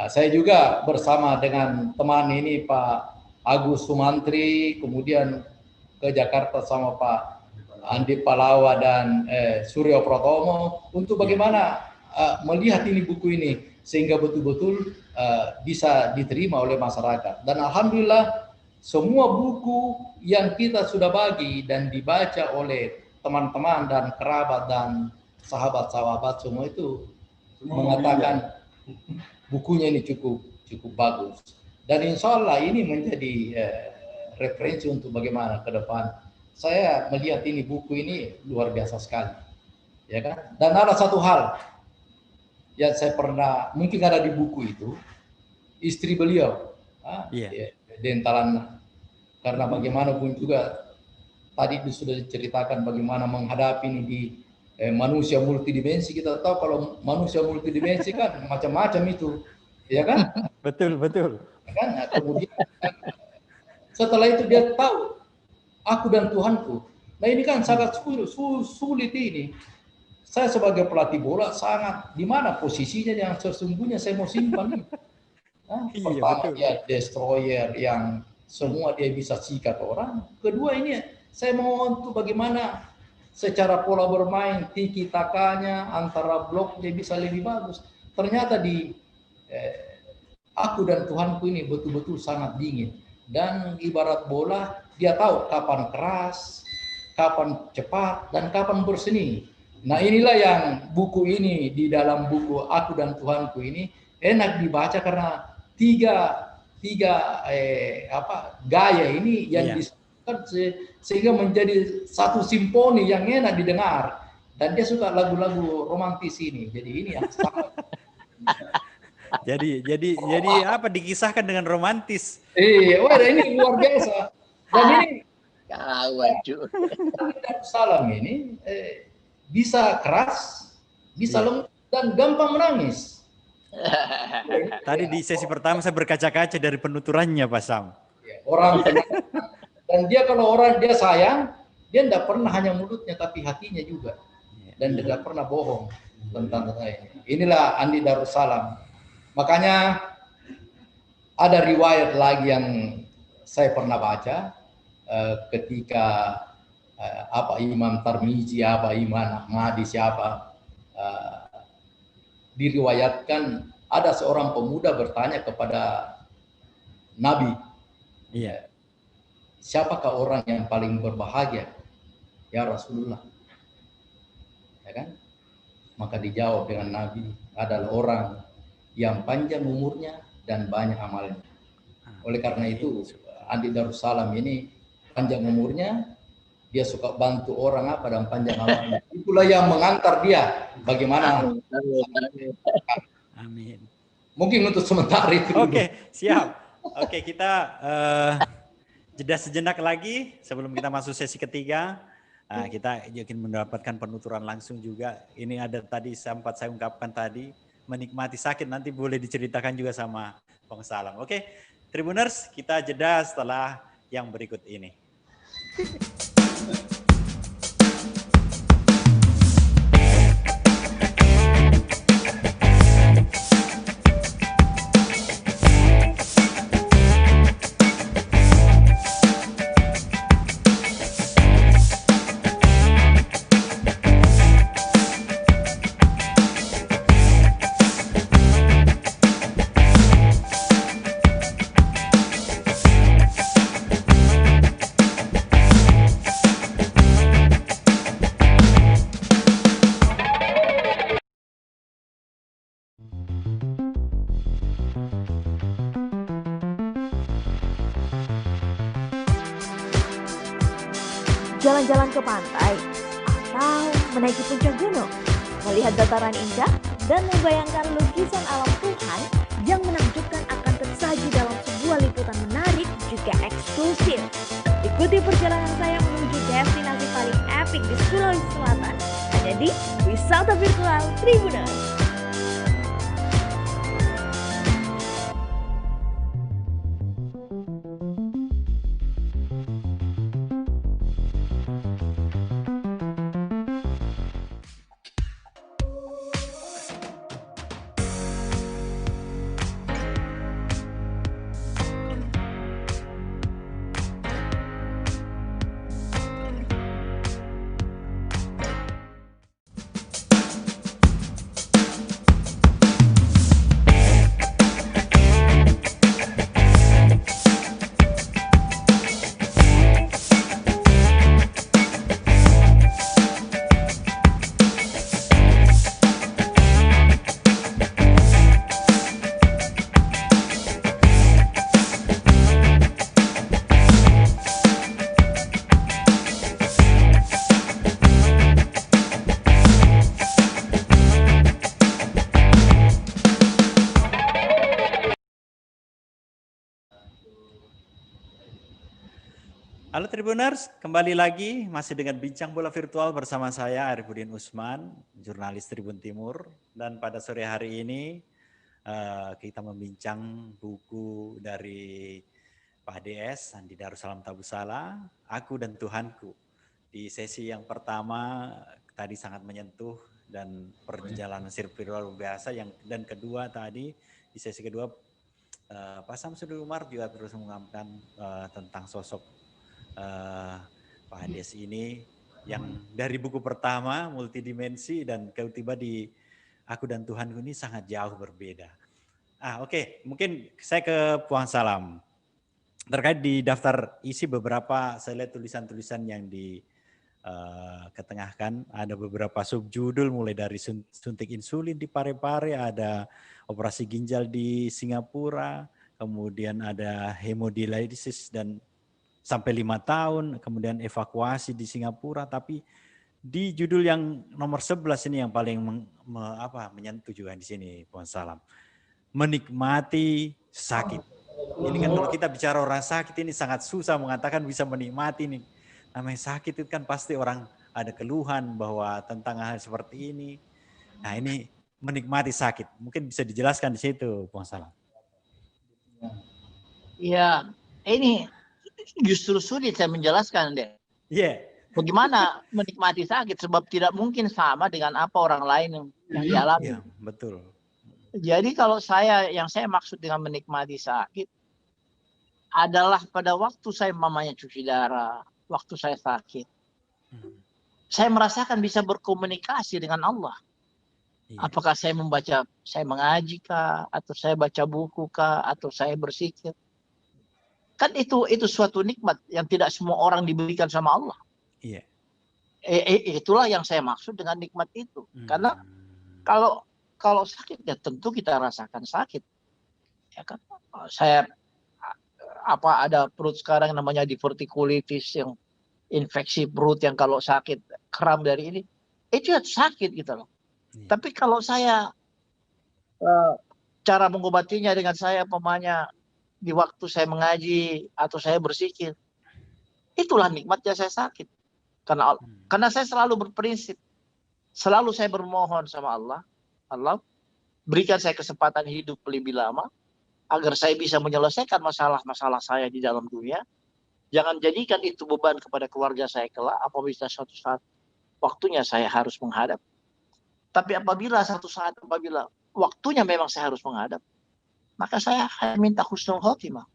Saya juga bersama dengan teman ini Pak Agus Sumantri, kemudian ke Jakarta sama Pak Andi Palawa dan Suryo Pratomo untuk bagaimana melihat ini buku ini sehingga betul-betul bisa diterima oleh masyarakat. Dan alhamdulillah semua buku yang kita sudah bagi dan dibaca oleh teman-teman dan kerabat dan sahabat-sahabat semua itu mengatakan bukunya ini cukup bagus. Dan insya Allah ini menjadi referensi untuk bagaimana ke depan. Saya melihat ini buku ini luar biasa sekali, ya kan? Dan ada satu hal yang saya pernah, mungkin ada di buku itu, istri beliau, Dentalan, karena bagaimanapun juga tadi sudah diceritakan bagaimana menghadapi ini di manusia multidimensi. Kita tahu kalau manusia multidimensi kan macam-macam itu, ya kan? Betul. Ya kan? Nah, kemudian setelah itu dia tahu aku dan Tuhanku. Nah ini kan sangat sulit ini. Saya sebagai pelatih bola sangat di mana posisinya yang sesungguhnya saya mau simpan ini. Nah, pertama dia destroyer yang semua dia bisa sikat orang. Kedua ini saya mau untuk bagaimana secara pola bermain tiki takanya antara blok dia bisa lebih bagus. Ternyata di aku dan Tuhanku ini betul-betul sangat dingin. Dan ibarat bola dia tahu kapan keras, kapan cepat, dan kapan berseni. Nah inilah yang buku ini di dalam buku Aku dan Tuhanku ini enak dibaca karena tiga gaya ini yang disebutkan sehingga menjadi satu simfoni yang enak didengar. Dan dia suka lagu-lagu romantis ini. Jadi ini yang sangat jadi dikisahkan dengan romantis. Ini luar biasa. Dan ini Darussalam ini bisa keras, bisa lembut dan gampang menangis. Tadi di sesi pertama saya berkaca-kaca dari penuturannya Pak Sam. Orang dan dia kalau orang dia sayang, dia tidak pernah hanya mulutnya tapi hatinya juga. Dan tidak pernah bohong tentang saya. Inilah Andi Darussalam. Makanya ada riwayat lagi yang saya pernah baca ketika Imam Tarmizi, Imam Ahmadi siapa diriwayatkan ada seorang pemuda bertanya kepada Nabi, siapakah orang yang paling berbahagia ya Rasulullah, ya kan? Maka dijawab dengan Nabi adalah orang yang panjang umurnya dan banyak amalnya. Oleh karena itu Andi Darussalam ini panjang umurnya, dia suka bantu orang dan panjang amalnya. Itulah yang mengantar dia bagaimana. Amin. Mungkin untuk sementara itu. Oke, siap. Oke, kita jeda sejenak lagi sebelum kita masuk sesi ketiga. Kita ingin mendapatkan penuturan langsung juga. Ini ada tadi sempat saya ungkapkan tadi, menikmati sakit nanti boleh diceritakan juga sama Bang Salam. Oke, Tribuners, kita jeda setelah yang berikut ini. Jalan-jalan ke pantai, atau menaiki puncak gunung, melihat dataran indah, dan membayangkan lukisan alam Tuhan yang menakjubkan akan tersaji dalam sebuah liputan menarik juga eksklusif. Ikuti perjalanan saya menuju destinasi paling epik di Sulawesi Selatan, hanya di Wisata Virtual Tribuners. Halo Tribuners, kembali lagi masih dengan Bincang Bola Virtual bersama saya Arifudin Usman, jurnalis Tribun Timur. Dan pada sore hari ini kita membincang buku dari Pak DS, Andi Darussalam Tabusala, Aku dan Tuhanku. Di sesi yang pertama tadi sangat menyentuh dan perjalanan spiritual biasa, dan kedua tadi di sesi kedua Pak Samsudin Umar juga terus mengungkapkan tentang sosok Pak Hades ini yang dari buku pertama multidimensi dan tiba di Aku dan Tuhanku ini sangat jauh berbeda. Oke. Mungkin saya ke Puan Salam. Terkait di daftar isi beberapa, saya lihat tulisan-tulisan yang ketengahkan, ada beberapa subjudul mulai dari suntik insulin di Parepare, ada operasi ginjal di Singapura, kemudian ada hemodialisis dan sampai 5 tahun, kemudian evakuasi di Singapura. Tapi di judul yang nomor 11 ini yang paling menyentuh juga di sini, Puan Salam. Menikmati sakit. Ini kan kalau kita bicara orang sakit ini sangat susah mengatakan bisa menikmati nih. Namanya sakit itu kan pasti orang ada keluhan bahwa tentang hal seperti ini. Nah ini menikmati sakit. Mungkin bisa dijelaskan di situ, Puan Salam. Ya, ini justru sulit saya menjelaskan deh. Iya. Bagaimana menikmati sakit, sebab tidak mungkin sama dengan apa orang lain yang dialami. Iya, betul. Jadi kalau yang saya maksud dengan menikmati sakit adalah pada waktu saya mamanya cuci darah, waktu saya sakit, saya merasakan bisa berkomunikasi dengan Allah. Iya. Apakah saya mengaji kah, atau saya baca buku kah, atau saya berzikir. Kan itu suatu nikmat yang tidak semua orang diberikan sama Allah. Iya. Itulah yang saya maksud dengan nikmat itu. Karena kalau sakit ya tentu kita rasakan sakit. Ya kan? Ada perut sekarang namanya divertikulitis, yang infeksi perut yang kalau sakit kram dari ini, itu ya sakit gitu loh. Iya. Tapi kalau saya cara mengobatinya dengan saya di waktu saya mengaji atau saya berzikir, itulah nikmatnya saya sakit. Karena saya selalu berprinsip, selalu saya bermohon sama Allah berikan saya kesempatan hidup lebih lama agar saya bisa menyelesaikan masalah-masalah saya di dalam dunia, Jangan jadikan itu beban kepada keluarga saya kelak apabila suatu saat waktunya saya harus menghadap. Tapi apabila satu saat apabila waktunya memang saya harus menghadap, maka saya minta husnul khotimah.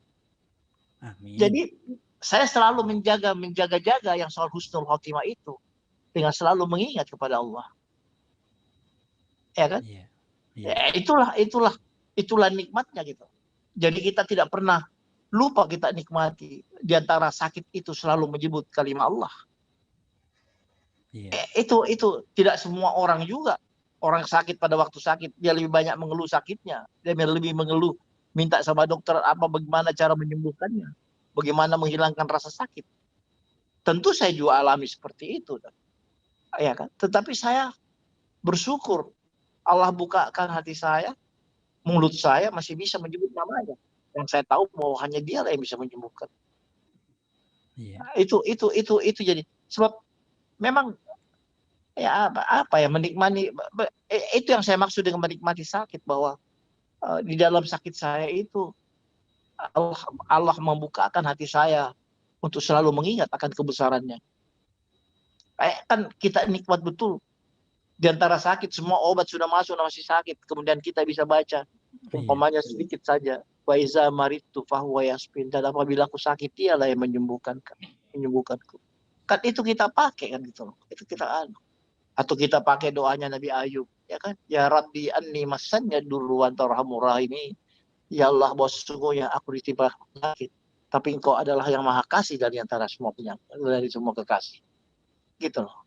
Amin. Jadi saya selalu menjaga-jaga yang soal husnul khotimah itu dengan selalu mengingat kepada Allah. Ya kan? Iya. Ya, itulah nikmatnya gitu. Jadi kita tidak pernah lupa kita nikmati. Di antara sakit itu selalu menyebut kalimat Allah. Iya. Itu tidak semua orang juga. Orang sakit pada waktu sakit, dia lebih banyak mengeluh sakitnya. Dia lebih mengeluh, minta sama dokter bagaimana cara menyembuhkannya. Bagaimana menghilangkan rasa sakit. Tentu saya juga alami seperti itu. Ya kan? Tetapi saya bersyukur Allah bukakan hati saya, mulut saya masih bisa menyebut namanya. Yang saya tahu bahwa hanya Dialah yang bisa menyembuhkan. Iya. Nah, itu jadi sebab memang ya apa ya menikmati itu yang saya maksud dengan menikmati sakit, bahwa di dalam sakit saya itu Allah membukakan hati saya untuk selalu mengingat akan kebesarannya. Kan kita nikmat betul. Di antara sakit semua obat sudah masuk masih sakit, kemudian kita bisa baca umpamanya sedikit saja, wa iza maridtu fahuwa yashfin, dan apabila aku sakit Dialah yang menyembuhkanku. Kan itu kita pakai kan gitu loh. Itu kita atau kita pakai doanya Nabi Ayub, ya kan? Ya Rabbi anni masanya dulu antarhamur rahimin. Ya Allah, bos sungguhnya aku ditimpa sakit, tapi Engkau adalah yang maha kasih dari antara semua penyakit, dari semua kekasih. Gitu loh.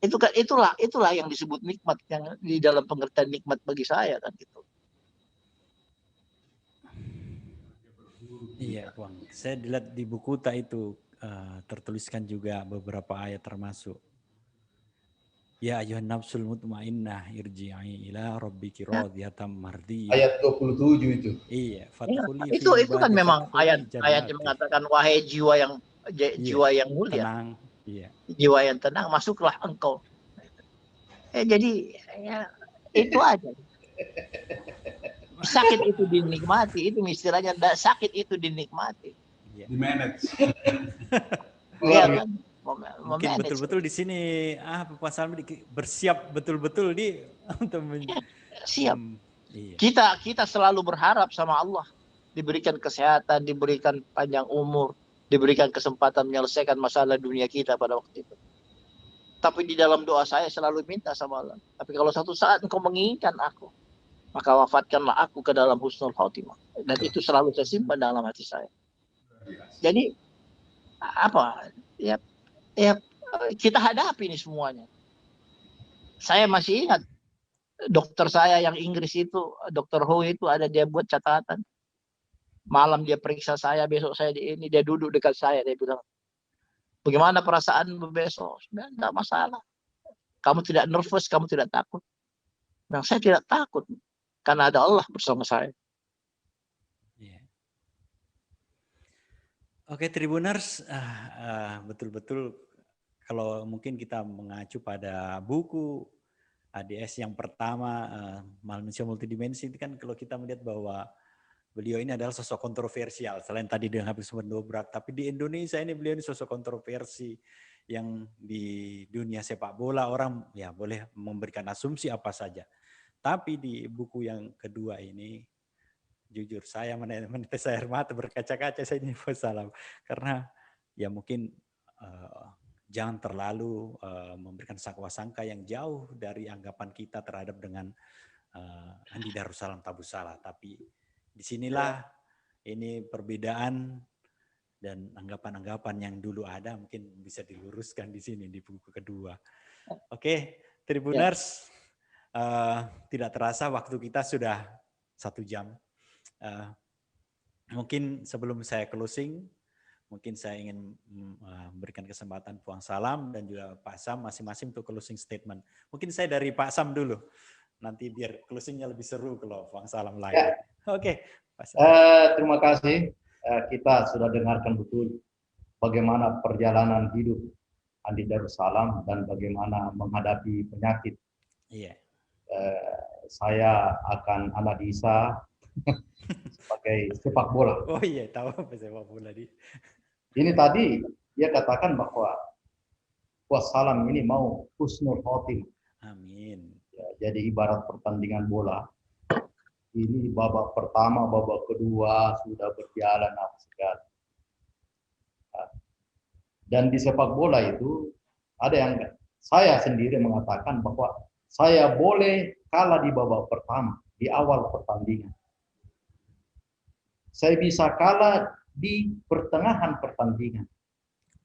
Itulah yang disebut nikmat, yang di dalam pengertian nikmat bagi saya kan gitu. Iya, Bang. Saya dilihat di buku itu tertuliskan juga beberapa ayat termasuk ya ayyuhan nafsul mutmainnah irji'i ila rabbiki radiyatan mardiyah. Ayat 27 itu. Iya, itu kan memang ayat yang mengatakan wahai jiwa yang mulia. Tenang. Iya. Jiwa yang tenang, masuklah engkau. Jadi ya, itu aja. Sakit itu dinikmati, itu istilahnya sakit itu dinikmati. Iya. Di manage. Iya kan? Mungkin betul-betul di sini Pak Salmi bersiap betul-betul untuk siap. Iya. Kita selalu berharap sama Allah diberikan kesehatan, diberikan panjang umur, diberikan kesempatan menyelesaikan masalah dunia kita pada waktu itu. Tapi di dalam doa saya selalu minta sama Allah. Tapi kalau satu saat Engkau menginginkan aku, maka wafatkanlah aku ke dalam husnul khotimah. Dan itu selalu saya simpan dalam hati saya. Jadi ya kita hadapi ini semuanya. Saya masih ingat dokter saya yang Inggris itu, Dr. Ho itu, ada dia buat catatan. Malam dia periksa saya, besok saya dia duduk dekat saya, dia bilang, bagaimana perasaan besok? Tidak masalah. Kamu tidak nervous, kamu tidak takut. Nah, saya tidak takut karena ada Allah bersama saya. Oke, Tribuners, betul-betul kalau mungkin kita mengacu pada buku ADS yang pertama, Manusia Multidimensi, itu kan kalau kita melihat bahwa beliau ini adalah sosok kontroversial, selain tadi dengan Habib Usman Dobrak, tapi di Indonesia ini beliau ini sosok kontroversi yang di dunia sepak bola orang ya boleh memberikan asumsi apa saja. Tapi di buku yang kedua ini, jujur saya menetes air mata berkaca-kaca saya ini salam, karena ya mungkin jangan terlalu memberikan sangka-sangka yang jauh dari anggapan kita terhadap dengan Andi Darussalam Tabusalah. Tapi disinilah ini perbedaan dan anggapan-anggapan yang dulu ada mungkin bisa diluruskan di sini di buku kedua. Oke, Tribuners, tidak terasa waktu kita sudah 1 jam. Mungkin sebelum saya closing, mungkin saya ingin memberikan kesempatan Puang Salam dan juga Pak Sam masing-masing untuk closing statement. Mungkin saya dari Pak Sam dulu, nanti biar closingnya lebih seru kalau Puang Salam lagi. Ya. Oke, Pak Sam. Terima kasih. Kita sudah dengarkan betul bagaimana perjalanan hidup Andi Darussalam dan bagaimana menghadapi penyakit. Iya. Saya akan analisa sebagai sebagai sepak bola. Oh iya, tahu apa sepak bola di. Ini tadi dia katakan bahwa wassalam ini mau husnul khotimah. Amin. Ya, jadi ibarat pertandingan bola. Ini babak pertama, babak kedua sudah berjalan apa segala. Dan di sepak bola itu ada yang saya sendiri mengatakan bahwa saya boleh kalah di babak pertama, di awal pertandingan. Saya bisa kalah di pertengahan pertandingan.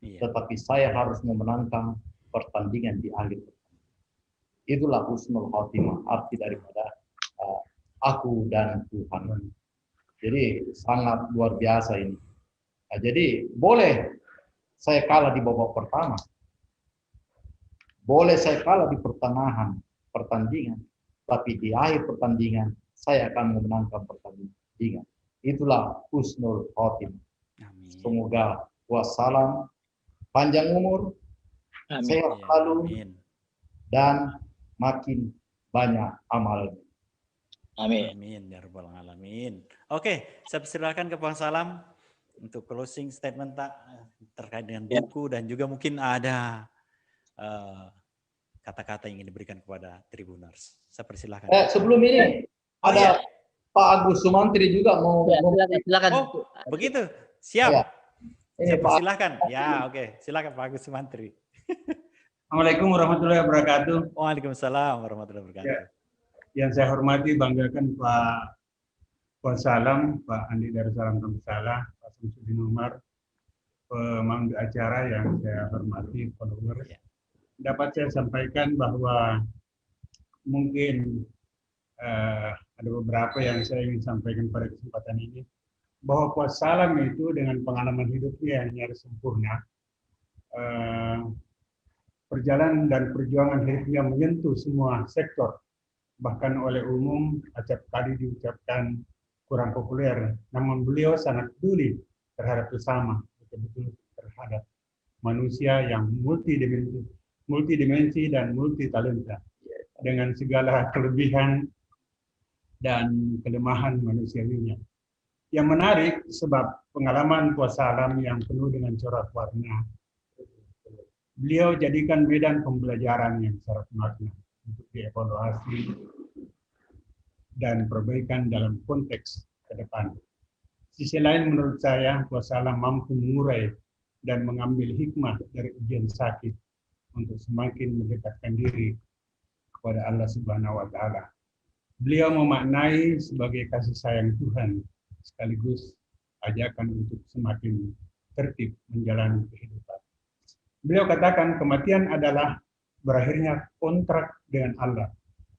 Iya. Tetapi saya harus memenangkan pertandingan di akhir. Itulah husnul khotimah, arti daripada aku dan Tuhan. Jadi sangat luar biasa ini. Nah, jadi boleh saya kalah di babak pertama, boleh saya kalah di pertengahan pertandingan, tapi di akhir pertandingan saya akan memenangkan pertandingan. Itulah husnul khotimah. Semoga wassalam, panjang umur, sehat selalu, dan makin banyak amalnya. Amin. Amin ya rabbal alamin. Oke, saya persilakan ke Bang Salam untuk closing statement terkait dengan buku dan juga mungkin ada kata-kata yang ingin diberikan kepada Tribuners. Saya persilakan. Sebelum ini ada Pak Agus Sumantri juga mau. Silakan. Oh, begitu. Siap. Ya. Saya persilahkan. Ya, oke. Silakan Pak Agus Sumantri. Assalamualaikum warahmatullahi wabarakatuh. Waalaikumsalam warahmatullahi wabarakatuh. Ya. Yang saya hormati, banggakan Pak Wassalam, Pak Andi Darussalam Kamsalah, Pak Samsudin Umar, pemandu acara yang saya hormati, followers. Dapat saya sampaikan bahwa mungkin ada beberapa yang saya ingin sampaikan pada kesempatan ini, bahwa Wassalam itu dengan pengalaman hidupnya yang nyaris sempurna, perjalanan dan perjuangan hidupnya menyentuh semua sektor. Bahkan oleh umum acap kali diucapkan kurang populer, namun beliau sangat peduli terhadap sesama, betul-betul terhadap manusia yang multidimensi dan multitalenta dengan segala kelebihan dan kelemahan manusiawinya. Yang menarik sebab pengalaman Wassalam yang penuh dengan corak warna, beliau jadikan medan pembelajaran yang syarat makna untuk dievaluasi dan perbaikan dalam konteks ke depan. Sisi lain menurut saya, Wassalam mampu mengurai dan mengambil hikmah dari ujian sakit untuk semakin mendekatkan diri kepada Allah Subhanahu wa Ta'ala. Beliau memaknai sebagai kasih sayang Tuhan, sekaligus ajakan untuk semakin tertib menjalani kehidupan. Beliau katakan kematian adalah berakhirnya kontrak dengan Allah,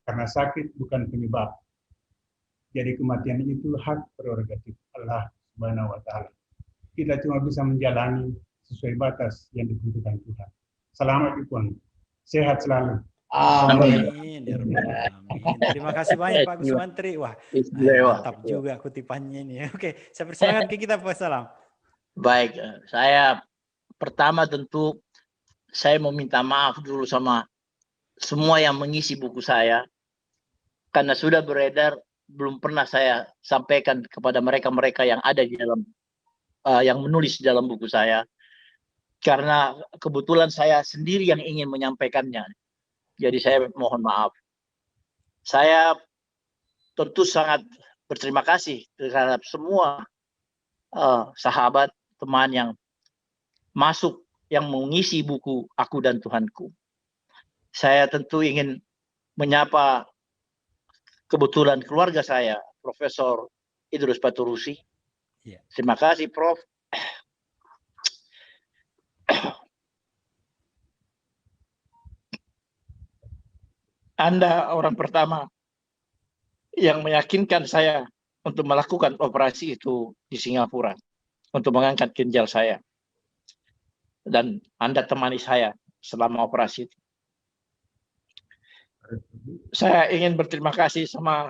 karena sakit bukan penyebab. Jadi kematian itu hak prerogatif Allah Subhanahu wa Ta'ala. Kita cuma bisa menjalani sesuai batas yang ditentukan Tuhan. Selamat Ikhwan, sehat selalu. Amin. Terima kasih banyak Pak Agus Sumantri. Wah, mantap juga kutipannya ini. Oke, saya persilakan ke kita Pak Salam. Baik, saya pertama tentu saya mau minta maaf dulu sama semua yang mengisi buku saya, karena sudah beredar, belum pernah saya sampaikan kepada mereka-mereka yang ada di dalam, yang menulis di dalam buku saya, karena kebetulan saya sendiri yang ingin menyampaikannya. Jadi saya mohon maaf. Saya tentu sangat berterima kasih terhadap semua sahabat, teman yang masuk, yang mengisi buku Aku dan Tuhanku. Saya tentu ingin menyapa kebetulan keluarga saya, Profesor Idrus Paturusi. Terima kasih, Prof. Anda orang pertama yang meyakinkan saya untuk melakukan operasi itu di Singapura, untuk mengangkat ginjal saya. Dan Anda temani saya selama operasi itu. Saya ingin berterima kasih sama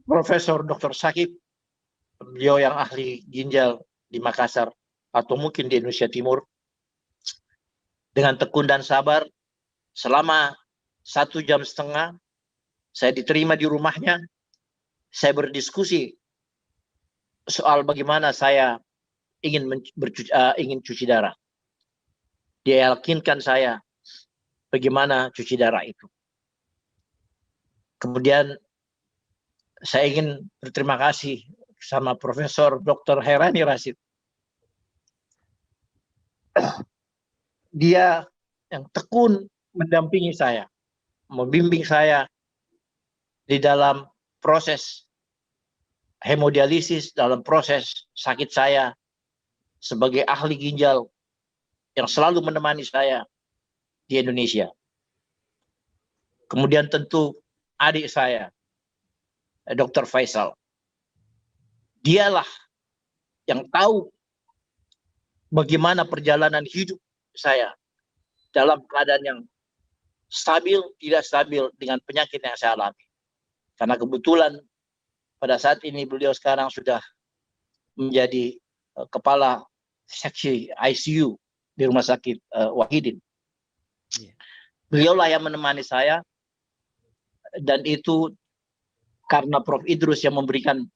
Profesor Dr. Sakib, beliau yang ahli ginjal di Makassar atau mungkin di Indonesia Timur. Dengan tekun dan sabar selama 1,5 jam Saya diterima di rumahnya, saya berdiskusi soal bagaimana saya ingin cuci darah. Dia yakinkan saya bagaimana cuci darah itu. Kemudian saya ingin berterima kasih sama Profesor Dr. Herani Rashid. Dia yang tekun mendampingi saya, membimbing saya di dalam proses hemodialisis, dalam proses sakit saya sebagai ahli ginjal yang selalu menemani saya di Indonesia. Kemudian tentu adik saya, Dr. Faisal. Dialah yang tahu bagaimana perjalanan hidup saya dalam keadaan yang stabil, tidak stabil dengan penyakit yang saya alami. Karena kebetulan pada saat ini beliau sekarang sudah menjadi kepala seksi ICU di Rumah Sakit Wahidin. Beliaulah yang menemani saya, dan itu karena Prof. Idrus yang memberikan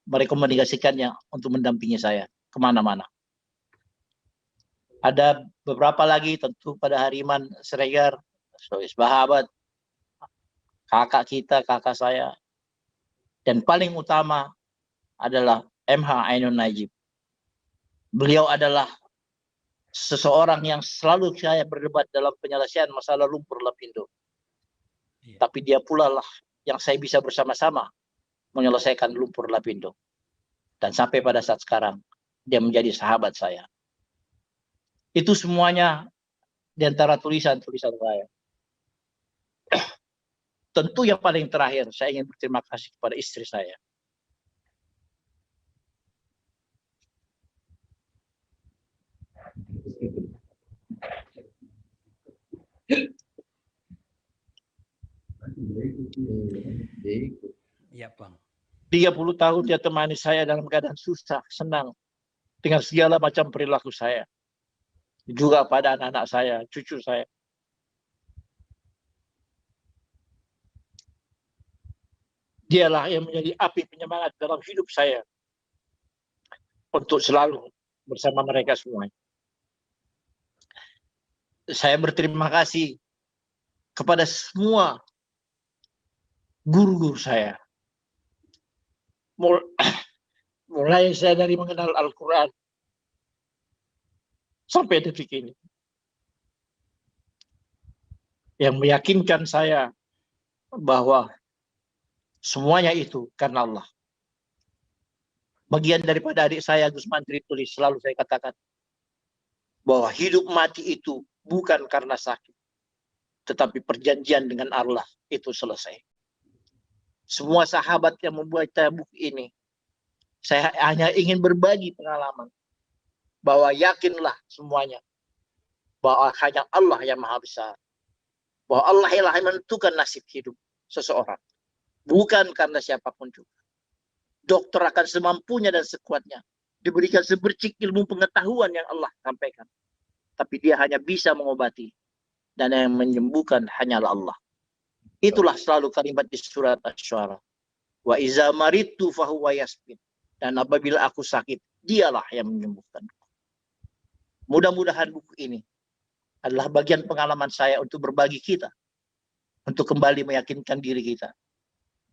merekomendasikannya untuk mendampingi saya kemana-mana. Ada beberapa lagi tentu pada Hariman Siregar, Sois Bahabat, kakak saya, dan paling utama adalah MH Ainun Najib. Beliau adalah seseorang yang selalu saya berdebat dalam penyelesaian masalah lumpur lapindo. Tapi dia pula lah yang saya bisa bersama-sama menyelesaikan lumpur lapindo. Dan sampai pada saat sekarang, dia menjadi sahabat saya. Itu semuanya di antara tulisan-tulisan saya. Tentu yang paling terakhir, saya ingin berterima kasih kepada istri saya. Iya, Bang. 30 tahun dia temani saya dalam keadaan susah, senang, dengan segala macam perilaku saya. Juga pada anak-anak saya, cucu saya. Dialah yang menjadi api penyemangat dalam hidup saya untuk selalu bersama mereka semuanya. Saya berterima kasih kepada semua guru-guru saya. Mulai saya dari mengenal Al-Quran sampai detik ini. Yang meyakinkan saya bahwa semuanya itu karena Allah. Bagian daripada adik saya Gus Mantri tulis, selalu saya katakan bahwa hidup mati itu bukan karena sakit, tetapi perjanjian dengan Allah itu selesai. Semua sahabat yang membaca buku ini, saya hanya ingin berbagi pengalaman bahwa yakinlah semuanya bahwa hanya Allah yang maha besar, bahwa Allah yang menentukan nasib hidup seseorang, bukan karena siapapun juga. Dokter akan semampunya dan sekuatnya diberikan sebercik ilmu pengetahuan yang Allah sampaikan, tapi dia hanya bisa mengobati, dan yang menyembuhkan hanyalah Allah. Itulah selalu kalimat di surat Asy-Syu'ara. Wa iza maridtu fahuwa yasbin. Dan apabila aku sakit, dialah yang menyembuhkan. Mudah-mudahan buku ini adalah bagian pengalaman saya untuk berbagi kita, untuk kembali meyakinkan diri kita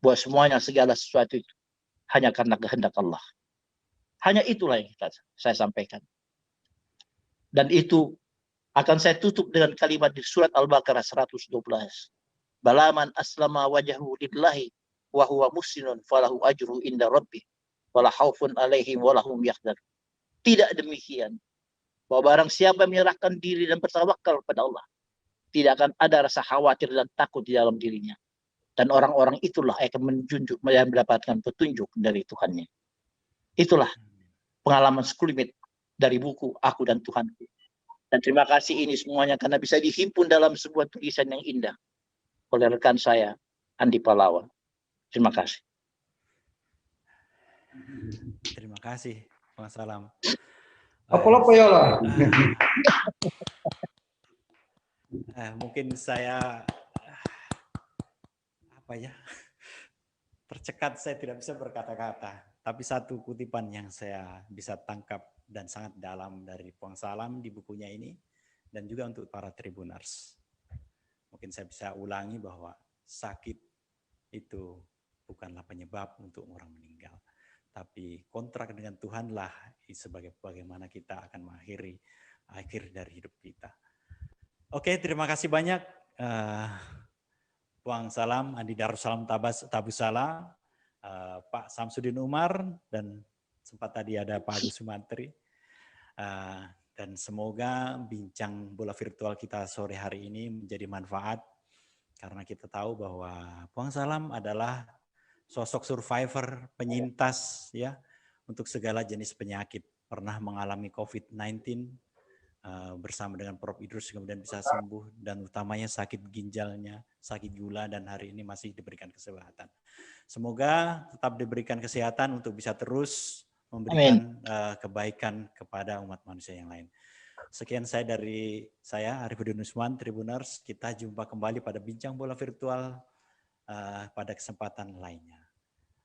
bahwa semuanya, segala sesuatu itu hanya karena kehendak Allah. Hanya itulah yang saya sampaikan. Dan itu akan saya tutup dengan kalimat di surat Al-Baqarah 112. Balaman aslama wajhahu lillahi wa huwa muhsinun falahu ajru inda rabbih wala khaufun alaihim wala hum yahzanun. Tidak demikian. Bahwa barang siapa menyerahkan diri dan bertawakal pada Allah, tidak akan ada rasa khawatir dan takut di dalam dirinya. Dan orang-orang itulah akan mendapatkan petunjuk dari Tuhannya. Itulah pengalaman sekelumit dari buku Aku dan Tuhanku. Dan terima kasih ini semuanya karena bisa dihimpun dalam sebuah tulisan yang indah oleh rekan saya, Andi Palawa. Terima kasih. Terima kasih, Bang Salam. Apa-apa ya lah. Mungkin saya apa ya, tercekat, saya tidak bisa berkata-kata. Tapi satu kutipan yang saya bisa tangkap dan sangat dalam dari Puang Salam di bukunya ini, dan juga untuk para Tribuners. Mungkin saya bisa ulangi bahwa sakit itu bukanlah penyebab untuk orang meninggal. Tapi kontrak dengan Tuhanlah sebagai bagaimana kita akan mengakhiri akhir dari hidup kita. Oke, terima kasih banyak Puang Salam, Andi Darussalam Tabusala, Pak Samsudin Umar, dan sempat tadi ada Pak Agus Sumantri. Dan semoga bincang bola virtual kita sore hari ini menjadi manfaat, karena kita tahu bahwa Puang Salam adalah sosok survivor, penyintas ya untuk segala jenis penyakit. Pernah mengalami COVID-19 bersama dengan Prof. Idrus, kemudian bisa sembuh, dan utamanya sakit ginjalnya, sakit gula, dan hari ini masih diberikan kesehatan. Semoga tetap diberikan kesehatan untuk bisa terus memberikan kebaikan kepada umat manusia yang lain. Sekian dari saya, Arifudin Usman, Tribuners. Kita jumpa kembali pada bincang bola virtual pada kesempatan lainnya.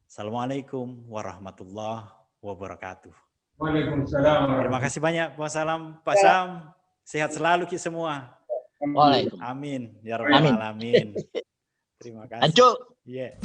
Assalamualaikum warahmatullahi wabarakatuh. Waalaikumsalam. Terima kasih banyak Pak Salam, Pak Sam. Sehat selalu kita semua. Amin. Ya Rabbal Alamin. Terima kasih. Anco. Yeah.